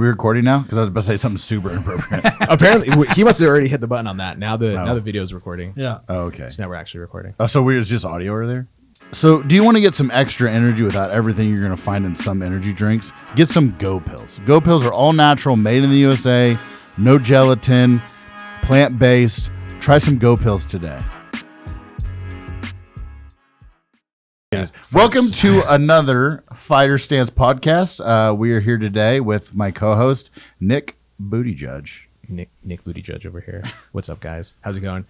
we recording now? Because I was about to say something super inappropriate. Apparently, he must have already hit the button on that. Now the video is recording. Yeah. Oh, okay. So now we're actually recording. So we was just audio over there? So do you want to get some extra energy without everything you're going to find in some energy drinks? Get some Go Pills. Go Pills are all natural, made in the USA, no gelatin, plant-based. Try some Go Pills today. Welcome to another Fighter Stance podcast. We are here today with my co-host, Nick Booty Judge. Nick Booty Judge over here. What's up, guys? How's it going?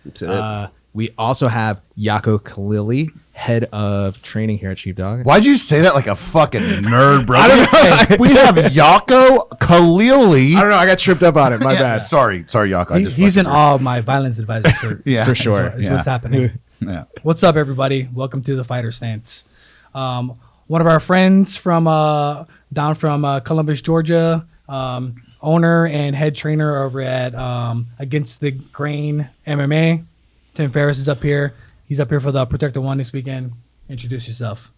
We also have Yako Kalili, head of training here at Sheepdog. Why'd you say that like a fucking nerd, bro? I don't know. We have Yako Kalili. I don't know. I got tripped up on it. My bad. Sorry, Yako. He's in awe of my violence advisor shirt. Yeah, for sure. It's what's happening. Yeah. What's up, everybody? Welcome to the Fighter Stance. One of our friends from down from Columbus, Georgia, owner and head trainer over at Against the Grain MMA. Tim Farris is up here. He's up here for the Protector One this weekend. Introduce yourself.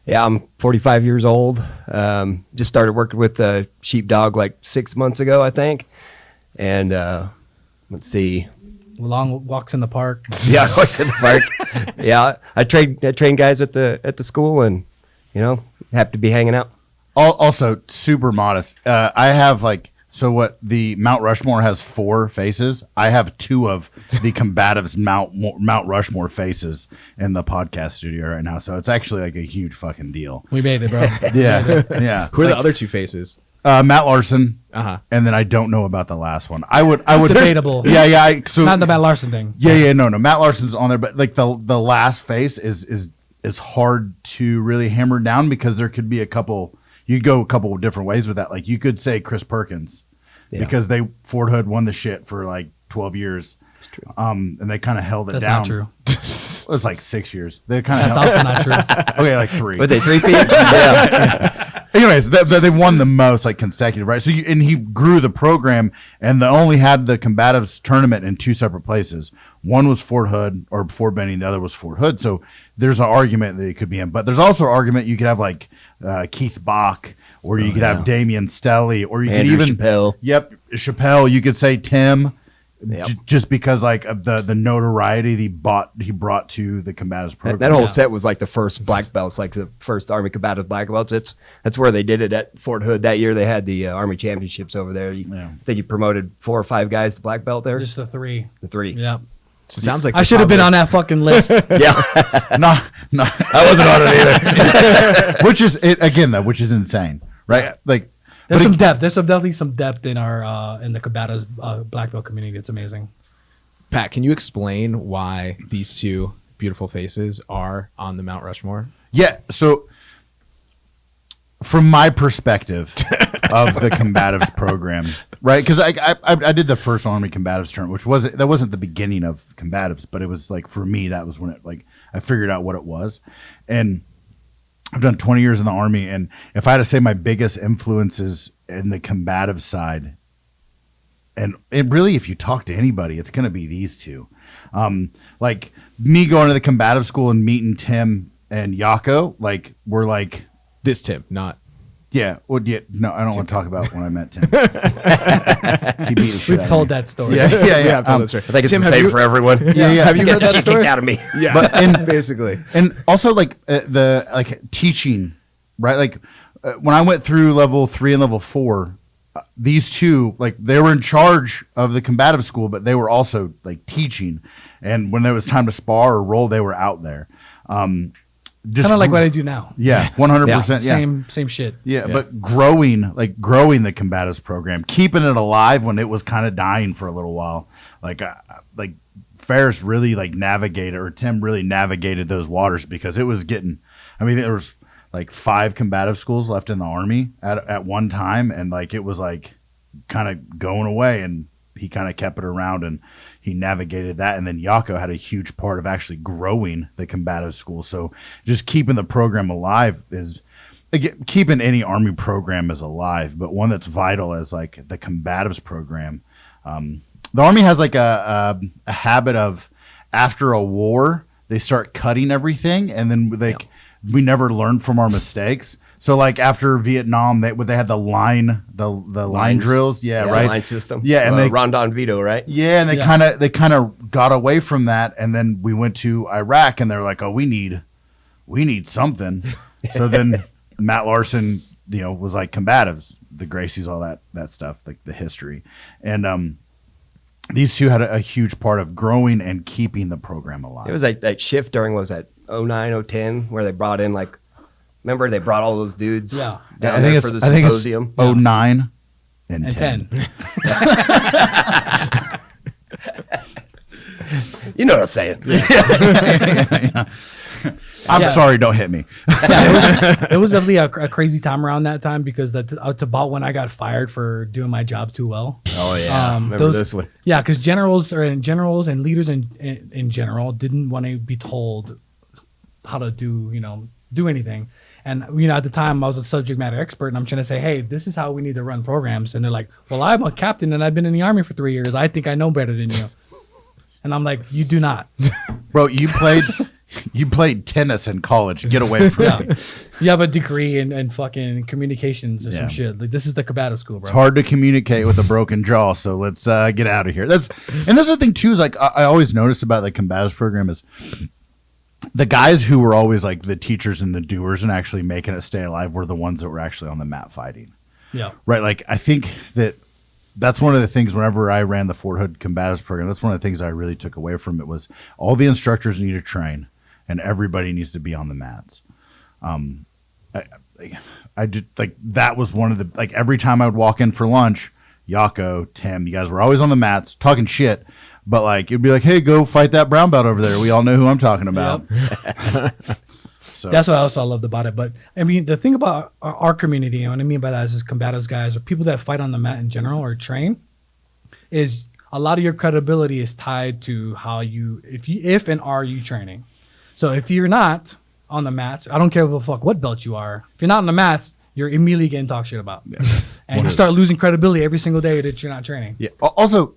Yeah, I'm 45 years old. Just started working with Sheepdog like 6 months ago, I think. And let's see. Long walks in the park. Yeah, I walked in the park. Yeah, I train guys at the school, and happy to be hanging out. Also, super modest. I have what the Mount Rushmore has 4 faces. I have 2 of the combatives Mount Rushmore faces in the podcast studio right now. So it's actually like a huge fucking deal. We made it, bro. Yeah. Who are the other 2 faces? Matt Larson. Uh-huh. And then I don't know about the last one. I would debatable. Yeah. So not the Matt Larson thing. Yeah. No. Matt Larson's on there, but like the last face is hard to really hammer down because there could be a couple. You go a couple of different ways with that. Like you could say Chris Perkins because Fort Hood won the shit for like 12 years. It's true. And they kind of held it That's down. not true. It's like 6 years. They kind of That's also not true. Okay, like 3. Were they 3 feet? Yeah. Anyways, they won the most like consecutive, right? So and he grew the program, and they only had the combatives tournament in 2 separate places. One was Fort Hood or Fort Benning, the other was Fort Hood. So there's an argument that it could be in, but there's also an argument you could have like Keith Bach, or you could have Damian Stelly, or you Andrew could even Chappelle. Yep, Chappelle. You could say Tim. Yep. Just because like of the notoriety he brought to the combatives program. That whole set was like the first black belts, like the first Army combative black belts. That's where they did it at Fort Hood that year. They had the Army championships over there. I think you promoted 4 or 5 guys to black belt there. Just the 3. The 3. Yeah. So it sounds like I should have been on that fucking list. Yeah. No, I wasn't on it either. Which is it again though, which is insane, right? Like There's some depth. There's definitely some depth in our in the combatives black belt community. It's amazing. Pat, can you explain why these 2 beautiful faces are on the Mount Rushmore? Yeah. So from my perspective of the combatives program, right? Because I did the first Army combatives tournament, which wasn't the beginning of combatives, but it was like for me that was when it like I figured out what it was, and I've done 20 years in the Army, and if I had to say my biggest influences in the combative side, and really, if you talk to anybody, it's going to be these 2. Like me going to the combative school and meeting Tim and Yako, like we're like This Tim, not... Yeah. Well, yeah. No, I don't want to talk about when I met Tim. He beat the shit We've out of told me. that story. Yeah. I've told that story. I think it's Tim, the have same you- for everyone. Yeah. Have you Get heard that that shit story? kicked out of me. Yeah, But basically. And also like the like teaching, right? Like when I went through level 3 and level 4, these 2 like they were in charge of the combative school, but they were also like teaching. And when there was time to spar or roll, they were out there. Kind of like what I do now. Yeah, 100%. Yeah. Same shit. Yeah, but growing the combatives program, keeping it alive when it was kind of dying for a little while. Like Farris really Tim really navigated those waters because it was getting. I mean, there was like 5 combative schools left in the Army at one time, and like it was like kind of going away, and he kind of kept it around and he navigated that. And then Yako had a huge part of actually growing the combative school. So just keeping the program alive is again, keeping any Army program is alive, but one that's vital as like the combatives program. The Army has like a habit of after a war, they start cutting everything, and then we never learn from our mistakes. So like after Vietnam, they had the line drills, right, line system, and they Rondon Vito, right, and they kind of got away from that, and then we went to Iraq, and they're like, oh, we need something. So then Matt Larson, was like combatives, the Gracies, all that stuff, like the history, and these two had a huge part of growing and keeping the program alive. It was like that shift during, was that 09, 010, where they brought in remember they brought all those dudes down there for the symposium? I think it's 09 and 10. You know what I'm saying. I'm sorry, don't hit me. It was definitely a crazy time around that time, because it's about when I got fired for doing my job too well. Oh yeah, remember this one? Yeah, because generals and leaders in general didn't want to be told how to do anything. And at the time I was a subject matter expert, and I'm trying to say, hey, this is how we need to run programs. And they're like, well, I'm a captain and I've been in the Army for 3 years. I think I know better than you. And I'm like, you do not, bro. You played tennis in college. Get away from me. You have a degree in fucking communications or some shit. Like, this is the combative school, bro. It's hard to communicate with a broken jaw, so let's get out of here. That's the thing too. Is like I always notice about the combatives program is the guys who were always like the teachers and the doers and actually making it stay alive were the ones that were actually on the mat fighting. Yeah. Right. Like I think that's one of the things whenever I ran the Fort Hood combatives program, that's one of the things I really took away from it was all the instructors need to train and everybody needs to be on the mats. I did like that was one of the, like every time I would walk in for lunch, Yako, Tim, you guys were always on the mats talking shit. But like it'd be like, hey, go fight that brown belt over there. We all know who I'm talking about. Yep. So that's what else I loved about it. But I mean, the thing about our community, and what I mean by that is combatives guys or people that fight on the mat in general or train, is a lot of your credibility is tied to how if and are you training. So if you're not on the mats, I don't care what belt you are. If you're not on the mats, you're immediately getting talked shit about, and you start losing credibility every single day that you're not training. Yeah. Also,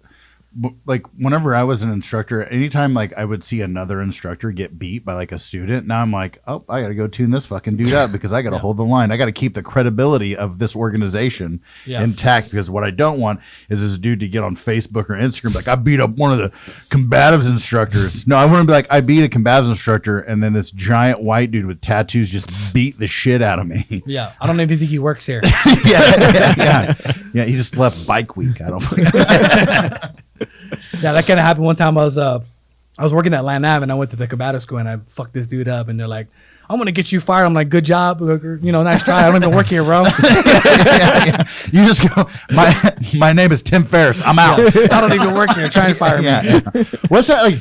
like whenever I was an instructor, anytime like I would see another instructor get beat by like a student, now I'm like, oh, I gotta go tune this fucking dude up because I gotta hold the line. I gotta keep the credibility of this organization intact, because what I don't want is this dude to get on Facebook or Instagram like I beat up one of the combatives instructors. No, I want to be like, I beat a combatives instructor, and then this giant white dude with tattoos just beat the shit out of me. Yeah, I don't even think he works here. yeah. He just left bike week. I don't. Yeah, that kind of happened one time. I was working at Land Ave, and I went to the combative school, and I fucked this dude up, and they're like, I'm going to get you fired. I'm like, good job. Nice try. I don't even work here, bro. You just go, my name is Tim Farris. I'm out. I don't even work here. Try and fire me. What's that like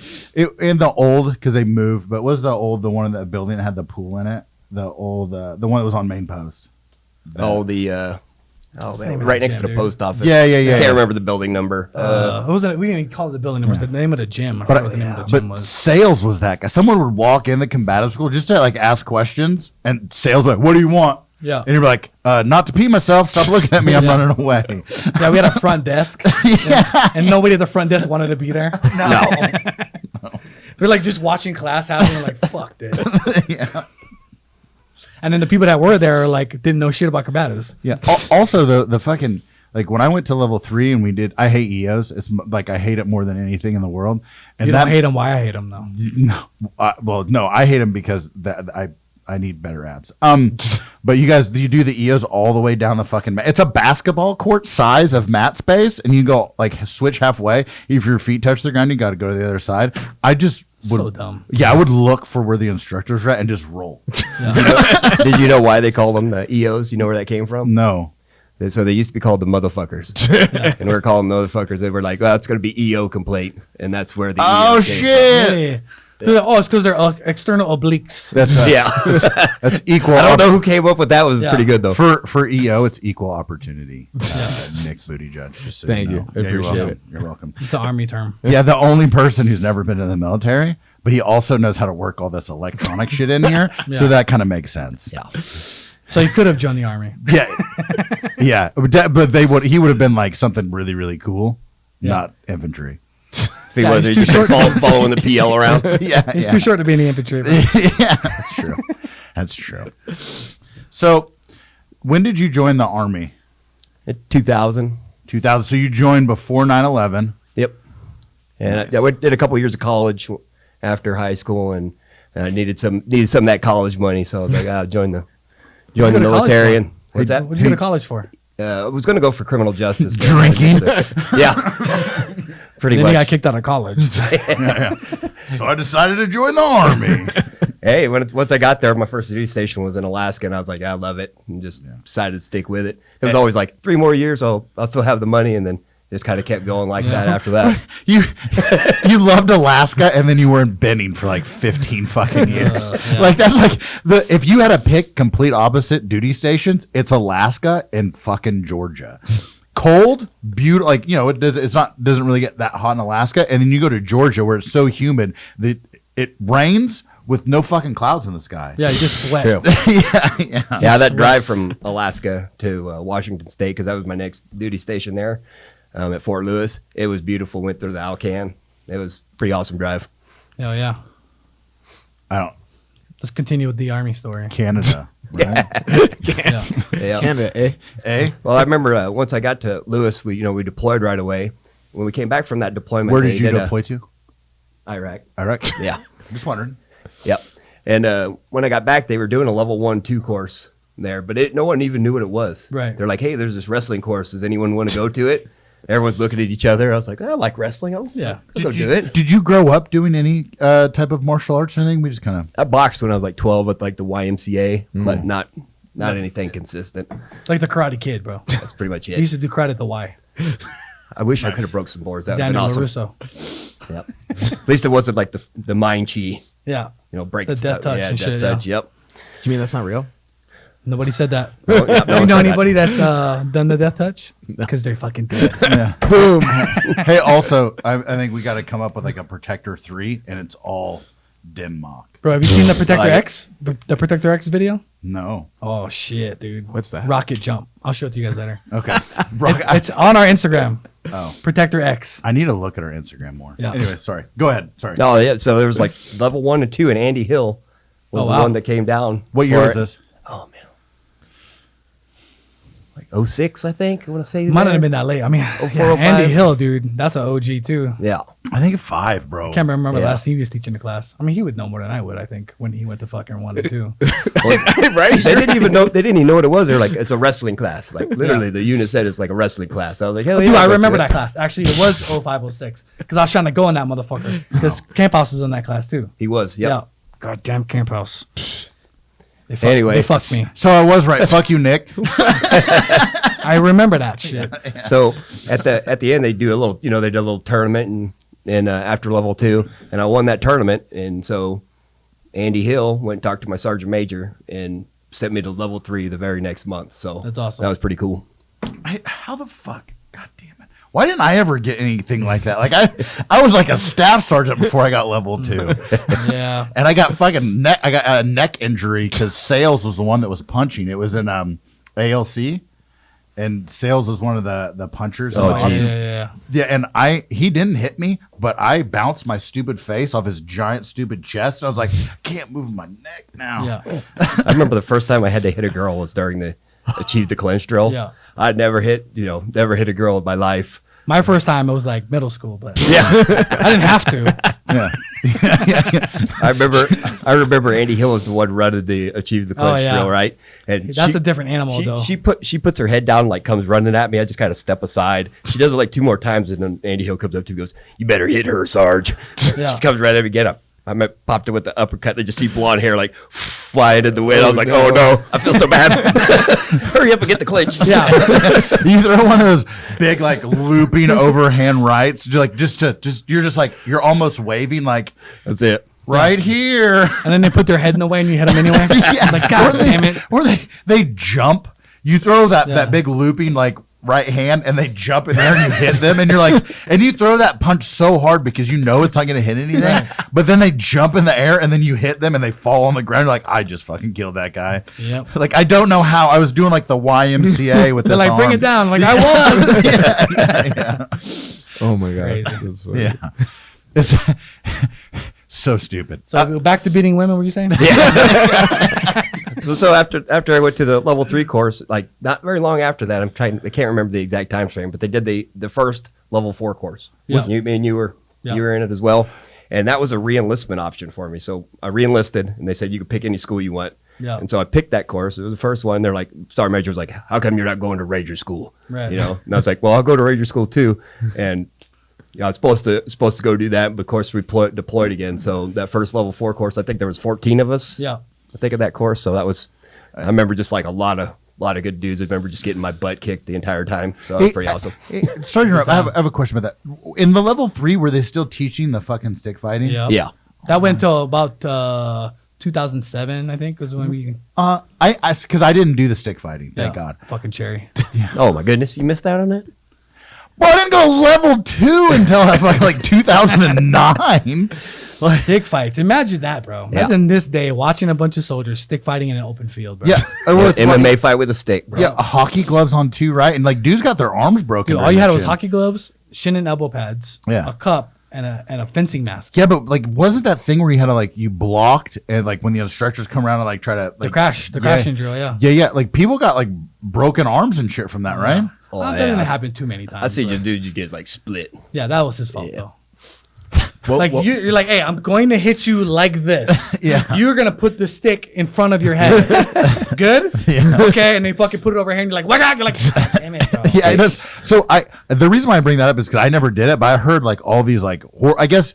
in the old, because they moved, but was the one in that building that had the pool in it? The old, the one that was on Main Post. Right next to the post office. Yeah. I can't remember the building number. We didn't even call it the building number. It was the name of the gym. I forgot what the name of the gym was. Sales was that guy. Someone would walk in the combative school just to like ask questions, and sales would like, what do you want? Yeah. And you'd be like, not to pee myself. Stop looking at me. I'm running away. Yeah, we had a front desk. And nobody at the front desk wanted to be there. No. We're like just watching class happen. We're like, fuck this. Yeah. And then the people that were there like didn't know shit about combatives. Yeah. Also, the fucking like when I went to level 3 and we did, I hate EOs. It's like I hate it more than anything in the world. And you don't hate them. Why I hate them though? No, I hate them because I need better abs. But you do the EOs all the way down the fucking mat. It's a basketball court size of mat space, and you go like switch halfway. If your feet touch the ground, you got to go to the other side. I just so dumb. Yeah, I would look for where the instructors were at and just roll. Yeah. Did you know why they call them EOs? You know where that came from? No. So they used to be called the motherfuckers, and we were calling them motherfuckers. They were like, "Well, it's going to be EO complaint," and that's where the EO came shit. From. Yeah. It's because they're external obliques. That's equal. I don't know who came up with that. Was pretty good though. For EO, it's equal opportunity. Nick Booty Judge. Just so Thank you. I appreciate it. You're welcome. It's an Army term. Yeah, the only person who's never been in the military, but he also knows how to work all this electronic shit in here. So that kind of makes sense. Yeah. So he could have joined the Army. Yeah, but he would have been like something really, really cool, not infantry. He's too short following the PL around. He's too short to be in the infantry. Yeah, that's true. So when did you join the Army? In 2000. 2000. So you joined before 9/11. Yep. And I did a couple of years of college after high school, and I needed some of that college money, so I was like, I'll join the military. And what's that? What'd you go to college for? I was going to go for criminal justice. Drinking. Yeah. Pretty Then much. you got kicked out of college. So I decided to join the Army. Hey, once I got there, my first duty station was in Alaska, and I was like, I love it, and just decided to stick with it. It was always like 3 more years, I'll still have the money, and then just kind of kept going like that after that. You loved Alaska, and then you were in Benning for like 15 fucking years. Like that's like if you had to pick complete opposite duty stations, it's Alaska and fucking Georgia. Cold, beautiful, like doesn't really get that hot in Alaska, and then you go to Georgia where it's so humid that it rains with no fucking clouds in the sky. Yeah, you just sweat. Yeah, that drive from Alaska to Washington State, because that was my next duty station there at Fort Lewis. It was beautiful. Went through the Alcan. It was a pretty awesome drive. Oh yeah. Let's continue with the Army story. Canada. Right? Yeah. Yeah. Canada, eh? Well, I remember once I got to Lewis, we deployed right away. When we came back from that deployment, Where did you deploy to? Iraq. Iraq. Yeah. Just wondering. Yep. And when I got back, they were doing a level 1-2 course there, but no one even knew what it was. Right. They're like, hey, there's this wrestling course. Does anyone want to go to it? Everyone's looking at each other. I was like, I like wrestling. I'll go do it. Did you grow up doing any type of martial arts or anything? We just kind of. I boxed when I was like 12 at like the YMCA, but not anything consistent. Like the Karate Kid, bro. That's pretty much He it. used to do karate at the Y. I wish I could have broke some boards. That would have been Daniel awesome. LaRusso. Yep. At least it wasn't like the mind chi. Yeah. Break The stuff. death touch Yeah, and death shit, touch. yeah. Yep. Do you mean that's not real? Nobody said that. No, yeah, no You one know said anybody that's done the death touch? Because they're fucking dead. Yeah. Boom. Hey, also, I think we got to come up with like a Protector 3, and it's all Denmark. Bro, have you seen the Protector Like it. X? The Protector X video? No. Oh shit, dude. What's that? Rocket jump. I'll show it to you guys later. Okay. It's on our Instagram. Oh. Protector X. I need to look at our Instagram more. Yeah. Anyway, sorry. Go ahead. Sorry. No, yeah. So there was like level 1 and 2, and Andy Hill was Oh, the wow. one that came down. What year for is it. this? Oh man, like 06, I think. I want to say. Might not there. have been that late. I mean, 04, yeah, 05. Andy Hill, dude. That's an OG too. Yeah. I think 5, bro. Can't remember Yeah. last he was teaching the class. I mean, he would know more than I would. I think when he went to fucking 1 and 2. Right? They didn't even know. They didn't even know what it was. They're like, it's a wrestling class. Like literally, the unit said it's like a wrestling class. I was like, hell yeah. Dude, I I'll go remember to that it. class. Actually, it was 05, 06. Because I was trying to go in that motherfucker. Because Camp House was in that class too. He was. Yep. Yeah. Goddamn Camp House. Anyway. They fucked me. So I was right. Fuck you, Nick. I remember that shit. So at the end, they do a little. They did a little tournament and after level 2, and I won that tournament. And so Andy Hill went and talked to my sergeant major and sent me to level 3 the very next month. So That's awesome. That was pretty cool. How the fuck? God damn it. Why didn't I ever get anything like that? Like I was like a staff sergeant before I got level 2. Yeah. And I got fucking I got a neck injury because Sales was the one that was punching. It was in ALC, and Sales was one of the punchers. Oh, And geez. Yeah. yeah, and he didn't hit me, but I bounced my stupid face off his giant stupid chest. And I was like, can't move my neck now. Yeah. I remember the first time I had to hit a girl was during the Achieve the Clinch drill. Yeah. I'd never hit a girl in my life. My first time, it was like middle school, but Yeah. I didn't have to. Yeah. I remember Andy Hill was the one running the Achieve the Clinch yeah. drill, right? And That's a different animal, though. She puts her head down, like comes running at me. I just kind of step aside. She does it like 2 more times, and then Andy Hill comes up to me and goes, "You better hit her, Sarge." Yeah. She comes right at me again. I popped her with the uppercut. And I just see blonde hair like flying in the wind. I was like, "Oh no, I feel so bad." Hurry up and get the clinch. Yeah. You throw one of those big like looping overhand rights, you're just you're almost waving like That's it. right here. And then they put their head in the way and you hit them anyway. Yeah. Like, God damn it. Or they jump. You throw Yeah. that big looping like right hand and they jump in there and you hit them and you're like, and you throw that punch so hard because you know it's not going to hit anything, but then they jump in the air and then you hit them and they fall on the ground. You're like, I just fucking killed that guy. Yep. Like, I don't know how. I was doing like the YMCA with They're this like, bring arm. it down. Like, I was. Yeah. Oh my god. Crazy. That's funny. Yeah. It's So stupid. So back to beating women, were you saying? So after I went to the level 3 course, like not very long after that, I can't remember the exact time frame, but they did the first level 4 course. Yeah. You were in it as well, and that was a re-enlistment option for me. So I re-enlisted, and they said you could pick any school you want. Yeah. And so I picked that course. It was the first one. They're like, Sergeant Major was like, "How come you're not going to Ranger School?" Right. And I was like, "Well, I'll go to Ranger School too." And I was supposed to go do that, but of course we deployed again. So that first level 4 course, I think there was 14 of us. Yeah. I think of that course. So that was, I remember just like a lot of good dudes. I remember just getting my butt kicked the entire time. So that was pretty awesome. Sorry to interrupt. I have a question about that. In the level 3, were they still teaching the fucking stick fighting? Yeah. Yeah. That went till about 2007, I think, was when we Because I didn't do the stick fighting. Thank God. fucking cherry. Oh my goodness, you missed out on that? Well, I didn't go level 2 until like 2009. Like, Stick fights. Imagine that, bro. Imagine this day watching a bunch of soldiers stick fighting in an open field, bro. yeah, MMA fight with a stick, bro. yeah, hockey gloves on too, right? And like dudes got their arms broken. Dude, all during you had that was shit. hockey gloves, shin and elbow pads, Yeah. a cup, and a fencing mask. Yeah, but like, wasn't that thing where you had to like you blocked and like when the instructors come around and like try to like The crashing drill, yeah. yeah. Like people got like broken arms and shit from that, right? Oh, That yeah. didn't happen too many times. I see but- your dude, you get like split. Yeah, that was his fault though. Well, Like well, you're like, hey, I'm going to hit you like this. Yeah. You're gonna put the stick in front of your head. Good. Yeah. Okay, and they fucking put it over here, and you're like, what? You're like, damn it, bro. Yeah, that's so. The reason why I bring that up is because I never did it, but I heard like all these like I guess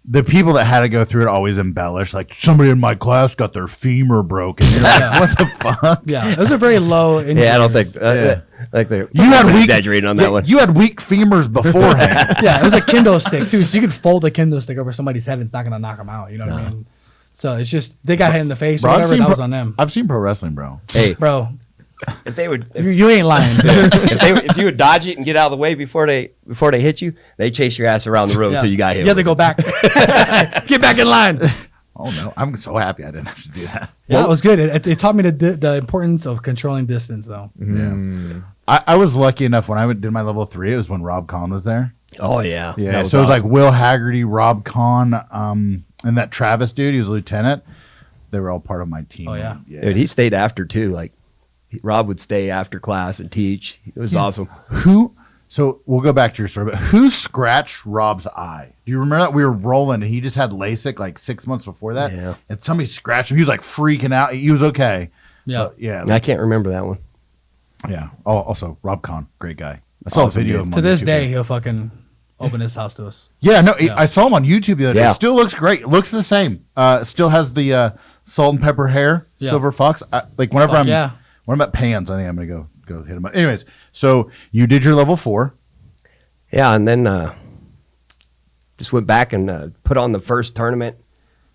the people that had to go through it always embellish. Like somebody in my class got their femur broken. You're like, what the fuck? Yeah, those are very low. Yeah, I don't think Yeah. like they You had weak exaggerating on that one. You had weak femurs beforehand. Yeah, it was a kendo stick too, so you could fold a kendo stick over somebody's head and it's not gonna knock them out. You know what I mean? So it's just they got hit in the face or Bro, whatever. That was on them, I've seen pro wrestling, bro. Hey, bro. if they would You ain't lying. if you would dodge it and get out of the way before they hit you, they chase your ass around the road Yeah. until you got hit. You have to go back. Get back in line. Oh no, I'm so happy I didn't have to do that. Yeah, it was good. It taught me the importance of controlling distance, though. Yeah, I was lucky enough when I did my level 3. It was when Rob Kahn was there. Oh yeah, Yeah, That so it was awesome. like Will Haggerty, Rob Kahn, and that Travis dude. He was a lieutenant. They were all part of my team. Oh, yeah. Dude, he stayed after too. Like Rob would stay after class and teach. It was awesome. Who? So we'll go back to your story, but who scratched Rob's eye? Do you remember that? We were rolling and he just had LASIK like 6 months before that. Yeah. And somebody scratched him. He was like freaking out. He was okay. Yeah. But, yeah. I can't remember that one. Yeah. Oh, also Rob Kahn, great guy. I saw Awesome a video dude. of him To on this YouTube. day, he'll fucking open his house to us. Yeah, no, Yeah. I saw him on YouTube the other day. Yeah. Still looks great. Looks the same. Still has the salt and pepper hair, Yeah. silver fox. Like whenever Fuck I'm yeah. when I'm at Pans, I think I'm gonna go hit him up. Anyways, so you did your level 4. Yeah, and then just went back and put on the first tournament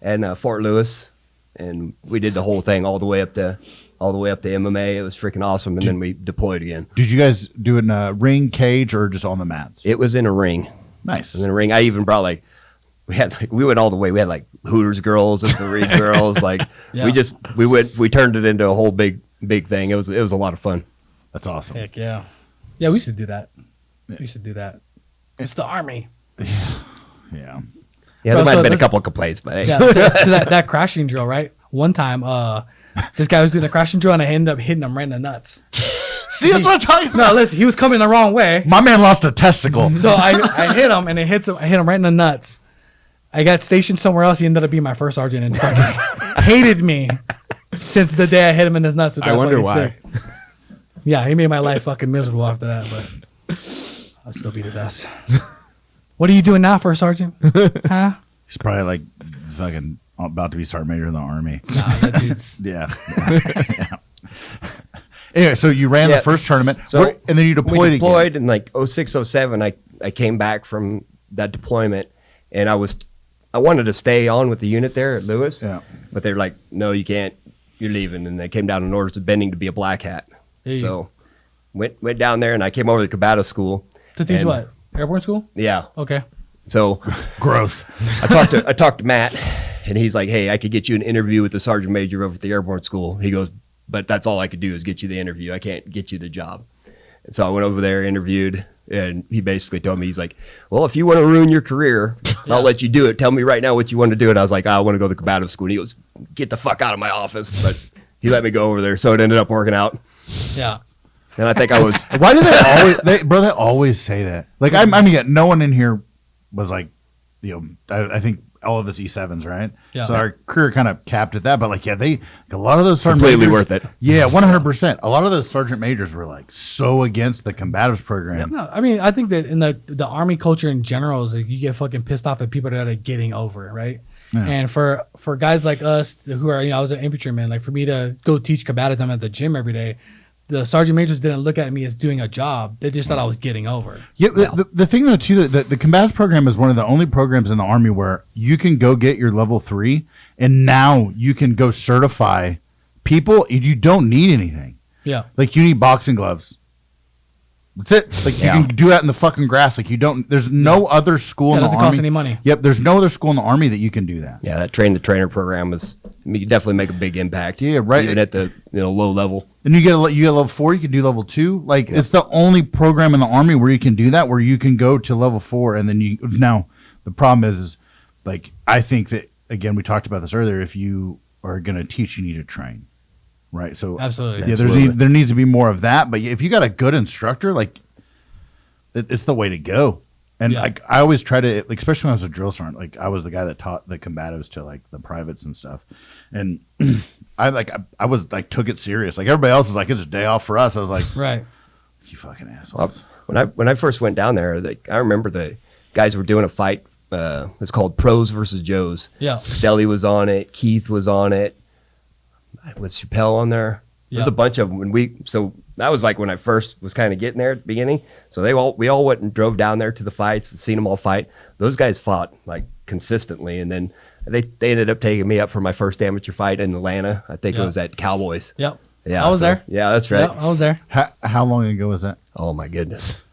at Fort Lewis, and we did the whole thing all the way up to MMA. It was freaking awesome, and then we deployed again. Did you guys do it in a ring, cage, or just on the mats? It was in a ring. Nice. In a ring. I even brought we went all the way. We had like Hooters girls and the Reed girls. Like Yeah. we turned it into a whole big thing. It was a lot of fun. That's awesome. Heck yeah. Yeah, we should do that. We should do that. It's the Army. Yeah. Yeah, Bro, there might so have been a let's- couple of complaints, but hey. Yeah, so that crashing drill, right? One time, this guy was doing a crashing drill and I ended up hitting him right in the nuts. See, that's what I'm talking about. No, listen, he was coming the wrong way. My man lost a testicle. So I hit him and I hit him right in the nuts. I got stationed somewhere else. He ended up being my first sergeant and fucking hated me since the day I hit him in his nuts. With I that wonder fucking why. stick. Yeah, he made my life fucking miserable after that, but I'll still beat his ass. What are you doing now, first sergeant? Huh? He's probably like fucking about to be sergeant major in the Army. Nah, that dude's Yeah. Yeah. Anyway, so you ran Yeah. the first tournament, So and then you deployed, we deployed again. in like 06, 07. I came back from that deployment, and I wanted to stay on with the unit there at Lewis. Yeah. But they're like, no, you can't. You're leaving, and they came down in orders to Bending to be a black hat. Hey. So went down there, and I came over to the combative school. to teach And- what? Airborne school? Yeah. Okay. So Gross. I talked to Matt, and he's like, hey, I could get you an interview with the sergeant major over at the airborne school. He goes, but that's all I could do is get you the interview. I can't get you the job. And so I went over there, interviewed, And he basically told me, he's like, well, if you want to ruin your career, I'll let you do it. Tell me right now what you want to do. And I was like, I want to go to combative school. And he goes, get the fuck out of my office. But he let me go over there. So it ended up working out. Yeah. And I think I was. Why do they always, they always say that? Like, I mean, no one in here was like, I think all of us E7s, right? Yeah. So our career kind of capped at that. But like, a lot of those sergeant Completely majors, worth it. Yeah, 100%. A lot of those sergeant majors were like so against the combatives program. No, I mean, I think that in the Army culture in general is like you get fucking pissed off at people that are getting over, right? Yeah. And for guys like us who are, I was an infantryman, like for me to go teach combatives, I'm at the gym every day. The sergeant majors didn't look at me as doing a job. They just thought I was getting over. Yeah, the thing though too, the combatives program is one of the only programs in the Army where you can go get your level 3, and now you can go certify people. You don't need anything. Yeah, like you need boxing gloves. That's it. Like you can do that in the fucking grass. Like you don't. There's no other school in the Army. Doesn't cost any money. Yep. There's no other school in the Army that you can do that. Yeah, that train the trainer program is. You definitely make a big impact. Yeah, right. Even at the low level. And you get level 4. You can do level 2. Like it's the only program in the Army where you can do that. Where you can go to level 4 and then you. Now the problem is like I think that again we talked about this earlier. If you are going to teach, you need to train. Right. So absolutely. Yeah. There needs to be more of that. But if you got a good instructor, like it's the way to go. And like I always try to, like, especially when I was a drill sergeant, like I was the guy that taught the combatives to like the privates and stuff. And I was like took it serious. Like everybody else was like, it's a day off for us. I was like, right, you fucking assholes. When I first went down there, I remember the guys were doing a fight. It's called Pros versus Joes. Yeah, Stelly was on it. Keith was on it. Was Chappelle on there? There's a bunch of them. So that was like when I first was kind of getting there at the beginning. So we all went and drove down there to the fights and seen them all fight. Those guys fought like consistently, and then they ended up taking me up for my first amateur fight in Atlanta. I think it was at Cowboys. Yep. Yeah, I was there. Yeah, that's right. Yep, I was there. How long ago was that? Oh my goodness.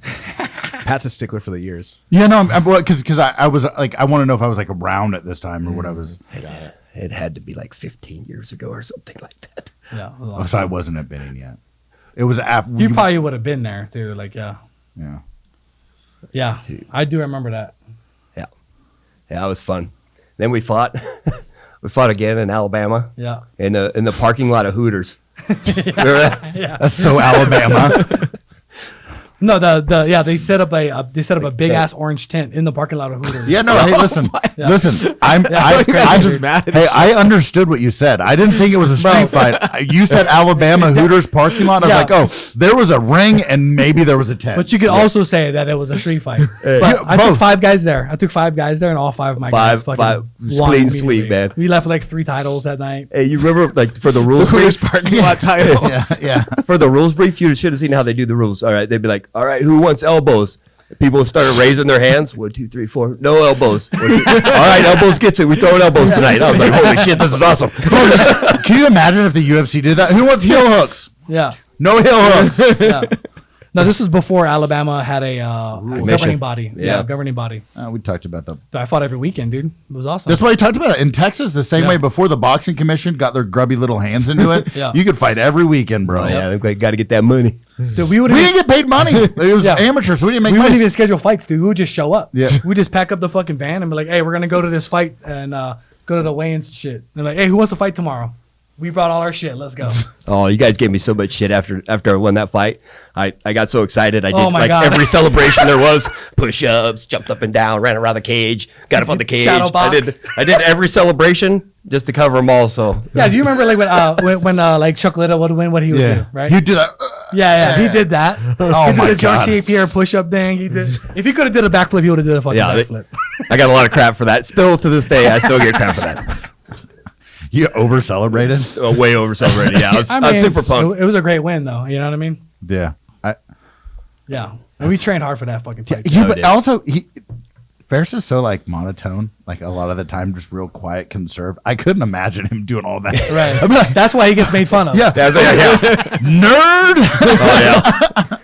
Pat's a stickler for the years. Yeah, no, because I was like, I want to know if I was like around at this time or what I was. It had to be like 15 years ago or something like that. Yeah. So I wasn't at Benning yet. It was after. You probably would have been there too. Like, yeah. Dude. I do remember that. Yeah, it was fun. Then we fought. We fought again in Alabama. Yeah. In the parking lot of Hooters. Yeah. That's so Alabama. No, they set up a big ass orange tent in the parking lot of Hooters. Yeah, no, hey, listen. I'm just mad. Hey, I understood what you said. I didn't think it was a street fight. You said Alabama Hooters parking lot. I was like, oh, there was a ring and maybe there was a tent. But you could also say that it was a street fight. But I took 5 guys there. And all 5 of my guys fucking won clean sweep, man. We left with like 3 titles that night. Hey, you remember like for the rules Hooters parking lot titles? Yeah. For the rules brief, you should have seen how they do the rules. All right, they'd be like, all right, who wants elbows? People started raising their hands. 1, 2, 3, 4. No elbows. 1, 2. All right, elbows gets it. We throwing elbows tonight. I was like, holy shit, this is awesome. Can you imagine if the UFC did that? Who wants heel hooks? Yeah. No heel hooks. Yeah. No, this is before Alabama had a governing body. Yeah, governing body. We talked about that. I fought every weekend, dude. It was awesome. That's why you talked about it. In Texas, the same way before the boxing commission got their grubby little hands into it. Yeah. You could fight every weekend, bro. Oh, yeah, they got to get that money. Dude, we didn't get paid money. It was amateur, so we didn't make money. We wouldn't even schedule fights, dude. We would just show up. Yeah. We just pack up the fucking van and be like, hey, we're going to go to this fight and go to the weigh-ins and shit. And they're like, hey, who wants to fight tomorrow? We brought all our shit. Let's go. Oh, you guys gave me so much shit after I won that fight. I got so excited. I did God. every celebration there was. Push-ups, jumped up and down, ran around the cage, got up on the cage. Shadow box. I did every celebration just to cover them all. So yeah, do you remember like when like Chuck Liddell would win? What he would do, right? He'd do that. Yeah, he did that. Oh he my did the John God. C. Pierre push-up thing. He did. If he could have did a backflip, he would have did a fucking backflip. I got a lot of crap for that. Still to this day, I still get crap for that. You over celebrated? Way over celebrated. Yeah, I was super pumped. It was a great win, though. You know what I mean? Yeah. Yeah. And we trained hard for that fucking fight. But also, Farris is so like monotone, like a lot of the time, just real quiet, conserved. I couldn't imagine him doing all that. Right. I'd be like, that's why he gets made fun of. Yeah. Nerd. Oh, yeah.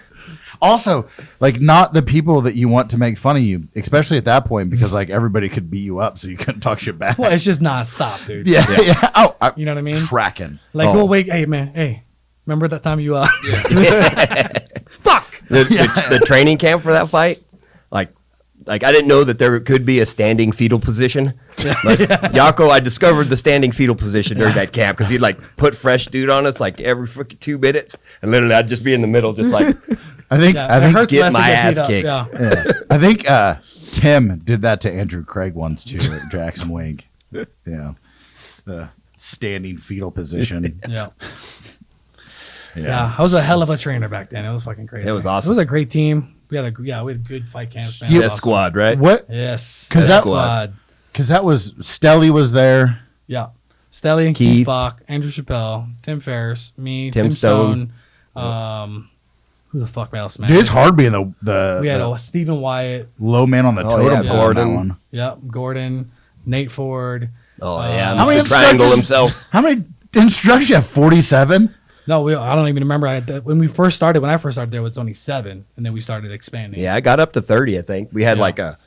Also, like not the people that you want to make fun of you, especially at that point, because like everybody could beat you up, so you couldn't talk shit back. Well, it's just non-stop, dude. Yeah. Oh, you know what I mean? Cracking. Like, hey man, hey, remember that time you fuck. the training camp for that fight, like I didn't know that there could be a standing fetal position. Like, Yako, I discovered the standing fetal position during that camp because he'd like put fresh dude on us like every freaking 2 minutes, and literally I'd just be in the middle, just like I think get my ass kicked. Yeah. I think Tim did that to Andrew Craig once too at Jackson Wink. Yeah, the standing fetal position. Yeah. I was a hell of a trainer back then. It was fucking crazy. It was awesome. It was a great team. We had a good fight camp. That squad, right? What? Yes. Because that squad. Because that was Stelly was there. Yeah. Stelly and Keith Keith Bach, Andrew Chappelle, Tim Ferris, me, Tim Stone. Who the fuck else, man? Dude, it's hard being We had the Stephen Wyatt. low man on the totem pole. Gordon. On that one. Yep. Gordon, Nate Ford. Oh yeah, How many Mr. Triangle instructors- himself. How many instructors you have? 47? No, I don't even remember. When I first started there was only 7, and then we started expanding. Yeah, I got up to 30. I think we had like a.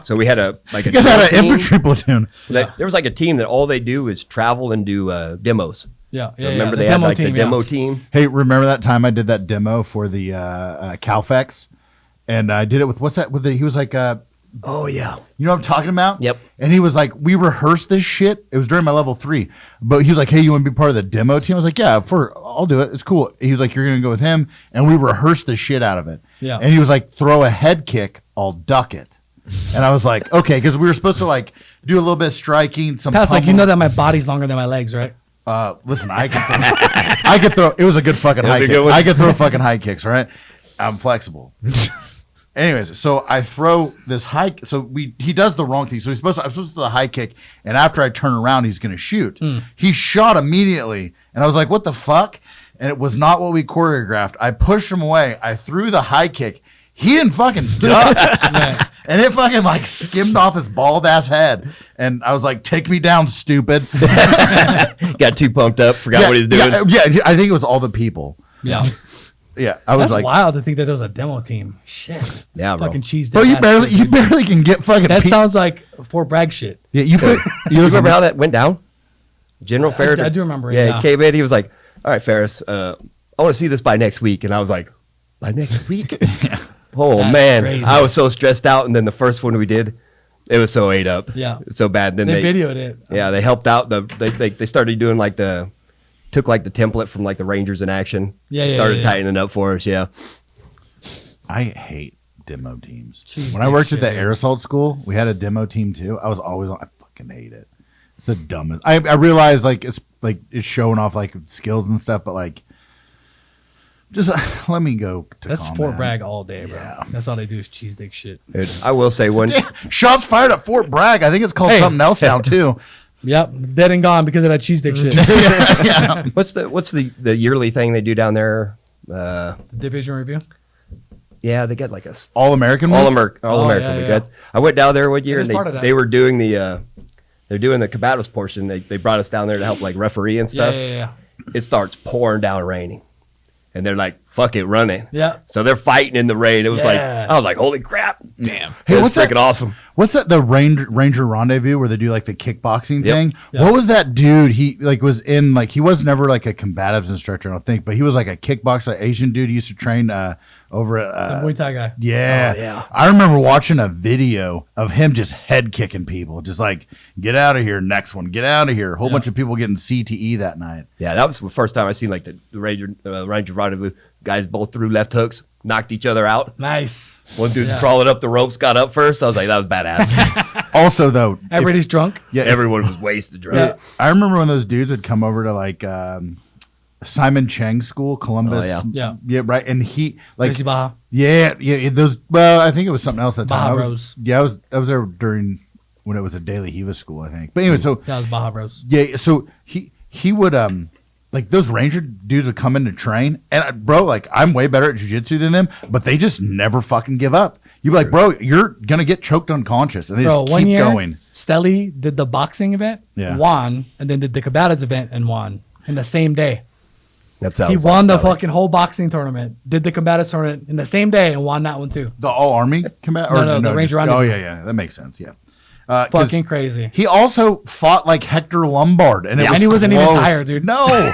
So we had a like a. You guys had an team infantry platoon. that- There was like a team that all they do is travel and do demos. Yeah. So remember they had like the demo team. Hey, remember that time I did that demo for the Calfex? And I did it with, what's that? He was like, Oh yeah. you know what I'm talking about? Yep. And he was like, we rehearsed this shit. It was during my level 3. But he was like, hey, you want to be part of the demo team? I was like, yeah, I'll do it. It's cool. He was like, you're going to go with him. And we rehearsed the shit out of it. Yeah. And he was like, throw a head kick, I'll duck it. And I was like, okay, because we were supposed to like do a little bit of striking. Pat's like, you know that my body's longer than my legs, right? Listen, I could throw. It was a good fucking high a kick. good one. I could throw fucking high kicks. All right, I'm flexible. Anyways, so I throw this high. So he does the wrong thing. So I'm supposed to do the high kick, and after I turn around, he's going to shoot. He shot immediately, and I was like, "What the fuck?" And it was not what we choreographed. I pushed him away. I threw the high kick. He didn't fucking duck. And it fucking like skimmed off his bald ass head. And I was like, take me down, stupid. Got too pumped up. Forgot what he was doing. Yeah, I think it was all the people. Yeah. Yeah, I was That's like, wild to think that it was a demo team. Shit. Yeah, bro. Fucking cheese. bro, you barely can get fucking. That sounds like Fort Bragg shit. Yeah, You remember how that went down? General Ferris. I do remember it, Yeah, yeah. he came in. He was like, "All right, Ferris, I want to see this by next week." And I was like, "By next week?" Oh That's man, crazy. I was so stressed out. And then the first one we did, it was so ate up. Yeah. so bad. Then They videoed it. Yeah, they helped out. They started doing like took like the template from like the Rangers in action. Yeah, started tightening up for us. Yeah. I hate demo teams. Jeez, When I worked at the shit. air assault school, we had a demo team too. I was always on. I fucking hate it. It's the dumbest. I realize like it's showing off like skills and stuff, but like just let me go to That's combat. Fort Bragg all day, bro. Yeah. That's all they do is cheese dick shit. Dude, I will say one. Shots fired at Fort Bragg. I think it's called Hey. something else now too. Yep, dead and gone because of that cheese dick shit. What's the yearly thing they do down there? Division review. Yeah, they got like a All American. All American yeah, week. yeah. I went down there one year It is and part of that. they were doing they're doing the combatives portion. They brought us down there to help like referee and stuff. Yeah. It starts pouring down raining, and they're like, "Fuck it, running." Yeah. So they're fighting in the rain. It was like Yeah. I was like, "Holy crap!" Damn. Hey, It was what's that? freaking awesome. What's that? The Ranger Rendezvous where they do like the kickboxing Yep. thing. Yep. What was that dude? He like was in like he was never like a combatives instructor, I don't think, but he was like a kickboxer, Asian dude. He used to train over at The Muay Thai guy. Yeah. Oh, yeah. I remember watching a video of him just head kicking people, just like, get out of here, next one, get out of here. A whole bunch of people getting CTE that night. Yeah, that was the first time I seen like the Ranger Rendezvous guys both threw left hooks, knocked each other out. Nice. One dude's Yeah. crawling up the ropes, got up first. I was like, that was badass. Also, though, Everybody's drunk. yeah, Everyone was wasted drunk. Yeah. I remember when those dudes would come over to like Simon Cheng's school, Columbus. Oh, yeah. Yeah, right. And he like Gracie Baja. yeah, those. Well, I think it was something else that time. Baja I Bros. I was there during when it was a daily Hiva school, I think. But anyway, so Yeah, it was Baja Bros. yeah, so he would like those Ranger dudes would come in to train, and bro, like I'm way better at jiu-jitsu than them, but they just never fucking give up. You'd be like, bro, you're gonna get choked unconscious, and they Bro, just one keep year, going. Stelly did the boxing event, Yeah. won, and then did the combatives event and won in the same day. That's how He won the fucking whole boxing tournament, did the combatives tournament in the same day, and won that one too. The all army combat, No, the Ranger just, Rendezvous. oh yeah, that makes sense. Yeah, 'cause Fucking crazy. He also fought like Hector Lombard, and it Yeah. was And he wasn't even close. tired, dude. No,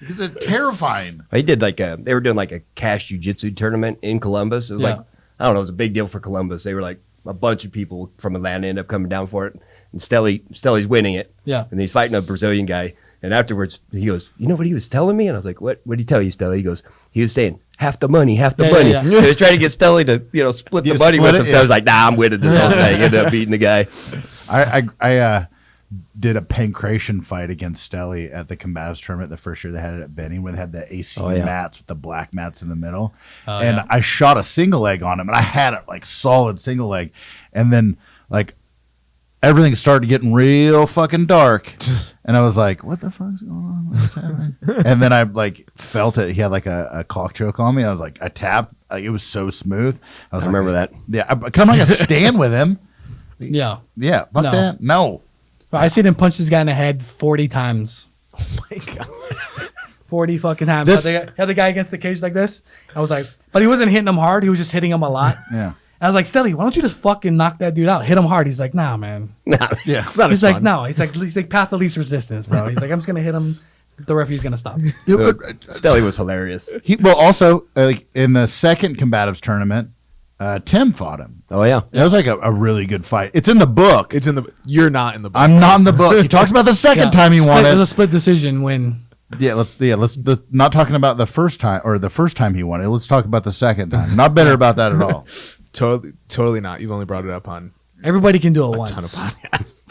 Because it's terrifying. He did they were doing like a cash jiu-jitsu tournament in Columbus. It was like, I don't know, it was a big deal for Columbus. They were like, a bunch of people from Atlanta end up coming down for it. And Stelly's winning it. Yeah. And he's fighting a Brazilian guy. And afterwards, he goes, you know what he was telling me? And I was like, what did he tell you, Stelly? He goes, he was saying, half the money. Yeah, So yeah. he was trying to get Stelly to, split the money with him. So I was like, nah, I'm winning this whole thing. Ended up beating the guy. I did a pancration fight against Stelly at the combatives tournament the first year they had it at Benning, where they had the AC mats with the black mats in the middle. I shot a single leg on him, and I had it like solid single leg. And then like everything started getting real fucking dark. And I was like, what the fuck's going on? What's happening? And then I like felt it. He had like a cock choke on me. I was like, I tapped. Like, it was so smooth. I remember that. Yeah. Because I'm not going to stand with him. Yeah. Yeah. Fuck No. that. No. I seen him punch this guy in the head 40 times. Oh my god. 40 fucking times. This- Had the guy against the cage like this. I was like, but he wasn't hitting him hard. He was just hitting him a lot. Yeah. I was like, Stelly, why don't you just fucking knock that dude out? Hit him hard. He's like, nah, man. Yeah. It's not He's as like, fun. no. He's like path of least resistance, bro. He's like, I'm just gonna hit him. The referee's gonna stop. Stelly was hilarious. Well, also, like in the second combatives tournament, Tim fought him. Oh, yeah. That was like a really good fight. It's in the book. It's in the. You're not in the book. I'm not in the book. He talks about the second time he won It it. was a split decision win. Let's not talking about the first time or the first time he won it. Let's talk about the second time. Not bitter about that at all. Totally not. You've only brought it up on Everybody can do it a once. ton of podcasts.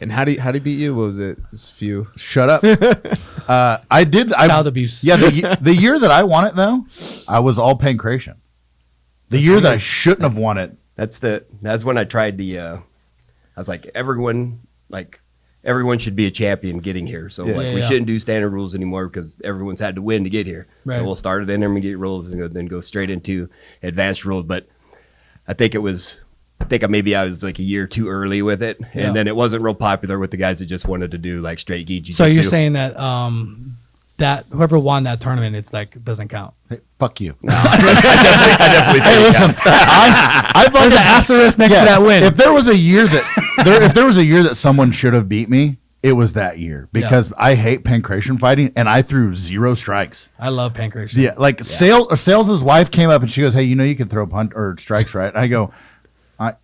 And how do you beat you? What was it? It's a few. Shut up. I did. Child abuse. Yeah, the year that I won it though, I was all pancration. The year that I shouldn't have won it. That's when I tried I was like, everyone should be a champion getting here. So we shouldn't do standard rules anymore because everyone's had to win to get here. Right. So we'll start at intermediate rules and then go straight into advanced rules. But I think I was like a year too early with it. And then it wasn't real popular with the guys that just wanted to do like straight gi jiu-jitsu. So you're saying that that whoever won that tournament, it's like doesn't count. Hey, fuck you. I definitely Hey, think it listen. counts. I There's an asterisk next to that win. If there was a year that someone should have beat me, it was that year because I hate pancration fighting and I threw 0 strikes. I love pancration. Yeah, like Sales's wife came up and she goes, "Hey, you can throw punch or strikes, right?" I go, I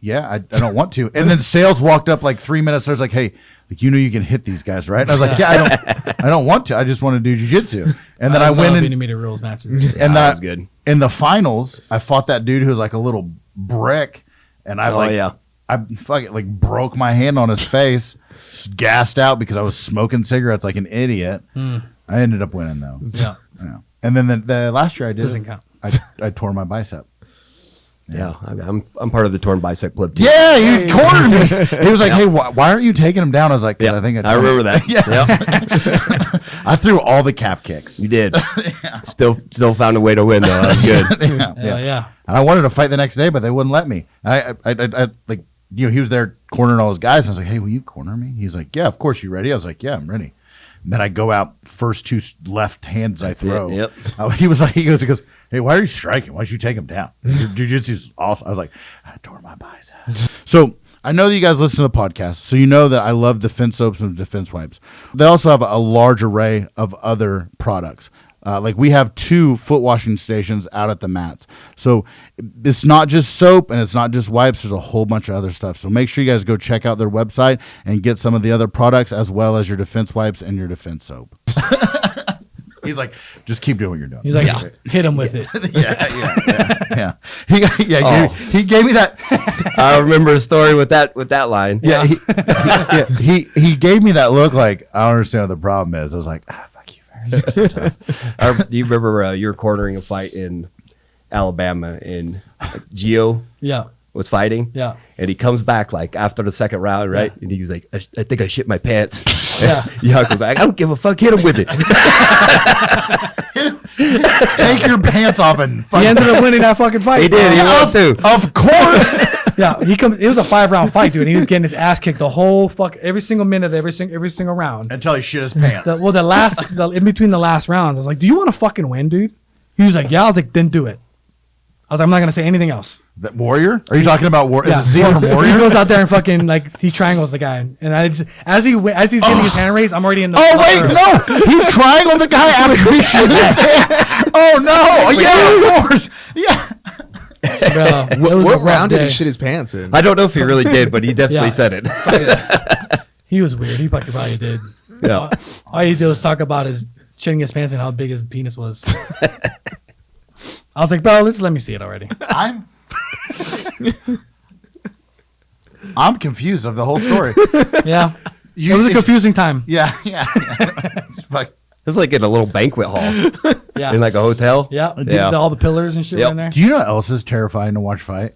don't want to. And then Sales walked up like 3 minutes. I was like, "Hey, like you can hit these guys, right?" And I was like, "Yeah, I don't want to. I just want to do jiu-jitsu." And then I went in intermediate rules matches. and that was good. In the finals, I fought that dude who was like a little brick, and I fucking like broke my hand on his face, just gassed out because I was smoking cigarettes like an idiot. I ended up winning though. Yeah. Yeah. And then the last year I did Doesn't count. I tore my bicep. Yeah, I'm part of the torn bicep club too. Yeah, you cornered me. He was like, "Hey, why aren't you taking him down?" I was like, "'Cause I think I remember that. Yeah. I threw all the cap kicks. You did. Still found a way to win though. That's good. Yeah. And I wanted to fight the next day, but they wouldn't let me. I like, he was there cornering all his guys. And I was like, "Hey, will you corner me?" He's like, "Yeah, of course. You ready?" I was like, "Yeah, I'm ready." And then I go out first 2 left hands I throw. Yep. He goes, "Hey, why are you striking? Why don't you take him down? Your jiu-jitsu's awesome." I was like, "I tore my biceps." So I know that you guys listen to the podcast, so you know that I love defense soaps and defense wipes. They also have a large array of other products. Like we have 2 foot washing stations out at the mats. So it's not just soap and it's not just wipes. There's a whole bunch of other stuff. So make sure you guys go check out their website and get some of the other products as well as your defense wipes and your defense soap. He's like, just keep doing what you're doing. He's like, hit him with it. Yeah. He gave me that. I remember a story with that line. Yeah. He gave me that look like, I don't understand what the problem is. I was like, fuck you, Farris. You're so tough. Do you remember you were cornering a fight in Alabama and Gio Yeah. was fighting? Yeah. And he comes back like after the second round, right? And he was like, I think I shit my pants. Yeah. Young was like, I don't give a fuck. Hit him with it. Take your pants off and fuck. He ended up winning that fucking fight. He did. He loved to. Of course. Yeah, it was a 5-round fight, dude. And he was getting his ass kicked the whole every single minute, every single round. Until he shit his pants. In between the last rounds, I was like, "Do you want to fucking win, dude?" He was like, "Yeah." I was like, "Then do it." was like, I'm not gonna say anything else. That Warrior? Are you talking about Warrior? Yeah. Is it Z from He Warrior? goes out there and fucking like he triangles the guy, and I just as he's getting his hand raised, I'm already in the. Oh wait, no! He triangled the guy after he shit his pants. Oh no! Yeah, of course. Yeah. Bro, it was What a rough round did he day. shit his pants in? I don't know if he really did, but he definitely Yeah. said it. He was weird. He probably did. Yeah. All he did was talk about his shitting his pants and how big his penis was. I was like, bro, let me see it already. I'm confused of the whole story. Yeah, You- it was a confusing time. Yeah. It's like, It was like in a little banquet hall Yeah, in like a hotel. yeah. Yeah. All the pillars and shit Yep. were in there. do you know what else is terrifying to watch fight?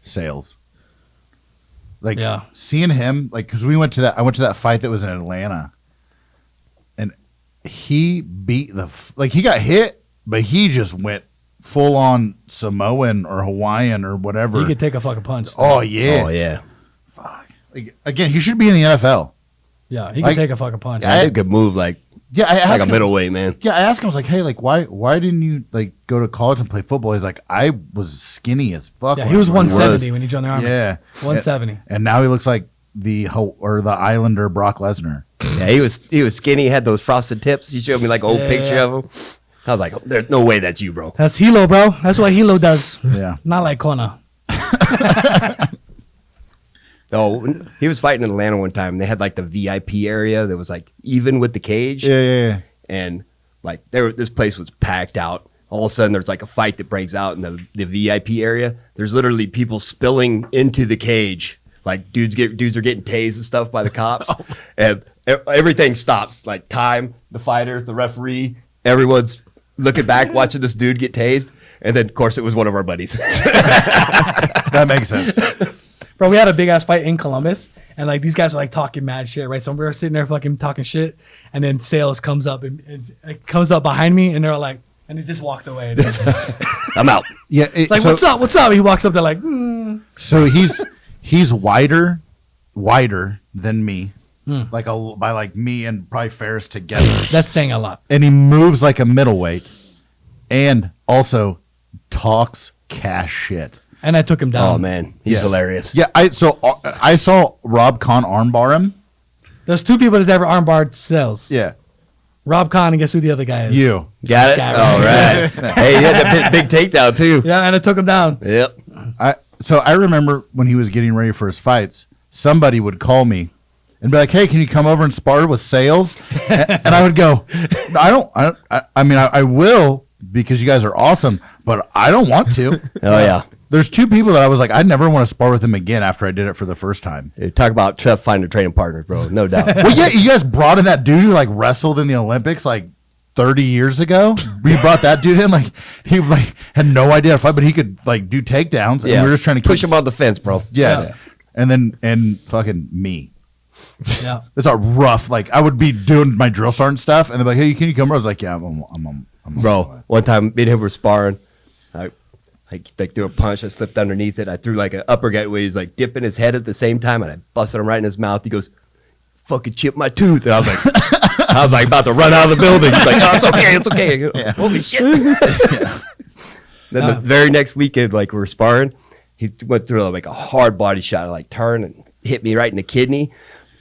Sales. Like Yeah. seeing him, like because I went to that fight that was in Atlanta, and he beat he got hit, but he just went full on Samoan or Hawaiian or whatever. He could take a fucking punch. Oh yeah. Oh yeah. Like, again, he should be in the NFL. Yeah, he could Like- take a fucking punch. Yeah, he could move like Yeah, I asked like a him, middleweight, man. Yeah, I asked him. I was like, "Hey, like, why didn't you like go to college and play football?" He's like, "I was skinny as fuck." Yeah, when he was I was 170 when he joined the army. Yeah, 170. and now he looks like the Islander Brock Lesnar. Yeah, he was skinny, had those frosted tips. He showed me like an old Yeah, picture yeah. of him. I was like, there's no way that's you, bro. That's Hilo, bro. That's what Hilo does. Yeah, Not like Kona. So he was fighting in Atlanta one time. They had like the VIP area that was like even with the cage. yeah. And like this place was packed out. All of a sudden there's like a fight that breaks out in the VIP area. There's literally people spilling into the cage. Like dudes are getting tased and stuff by the cops. And everything stops. Like time, the fighter, the referee, everyone's looking back watching this dude get tased. And then of course it was one of our buddies. That makes sense. Bro, we had a big ass fight in Columbus, and like these guys were like talking mad shit, right? So we were sitting there fucking talking shit, and then Sales comes up and it comes up behind me, and they're like, and he just walked away. I'm out. Yeah, Like, what's up? What's up? He walks up, they're like, So he's wider than me, by like me and probably Farris together. That's saying a lot. And he moves like a middleweight, and also talks cash shit. And I took him down. Oh man, he's Yeah. hilarious. Yeah, I saw Rob Kahn armbar him. There's two people that's ever armbarred Sales. Yeah, Rob Kahn, and guess who the other guy is? you. Got it? Guy All right. Hey, he had that big takedown too. Yeah, and I took him down. Yep. So I remember when he was getting ready for his fights, somebody would call me and be like, "Hey, can you come over and spar with Sales?" And I would go, "No, I will because you guys are awesome, but I don't want to." Oh yeah. There's two people that I was like, I'd never want to spar with him again after I did it for the first time. Talk about tough finding training partners, bro. No doubt. Well, yeah, you guys brought in that dude who like wrestled in the Olympics like 30 years ago. We brought that dude in, like he like had no idea how to fight, but he could like do takedowns. And we were just trying to push him on the fence, bro. Yeah. And fucking me. Yeah. It's a rough, like I would be doing my drill sergeant stuff and they're like, "Hey, can you come over?" I was like, "Yeah, I'm Bro, one time me and him were sparring. I like threw a punch. I slipped underneath it. I threw like an uppercut where he's like dipping his head at the same time, and I busted him right in his mouth. He goes, "Fucking chip my tooth," and I was like about to run out of the building. He's like, "Oh, it's okay." I go, holy shit! Then the very next weekend, like we were sparring, he went through like a hard body shot, like turn and hit me right in the kidney.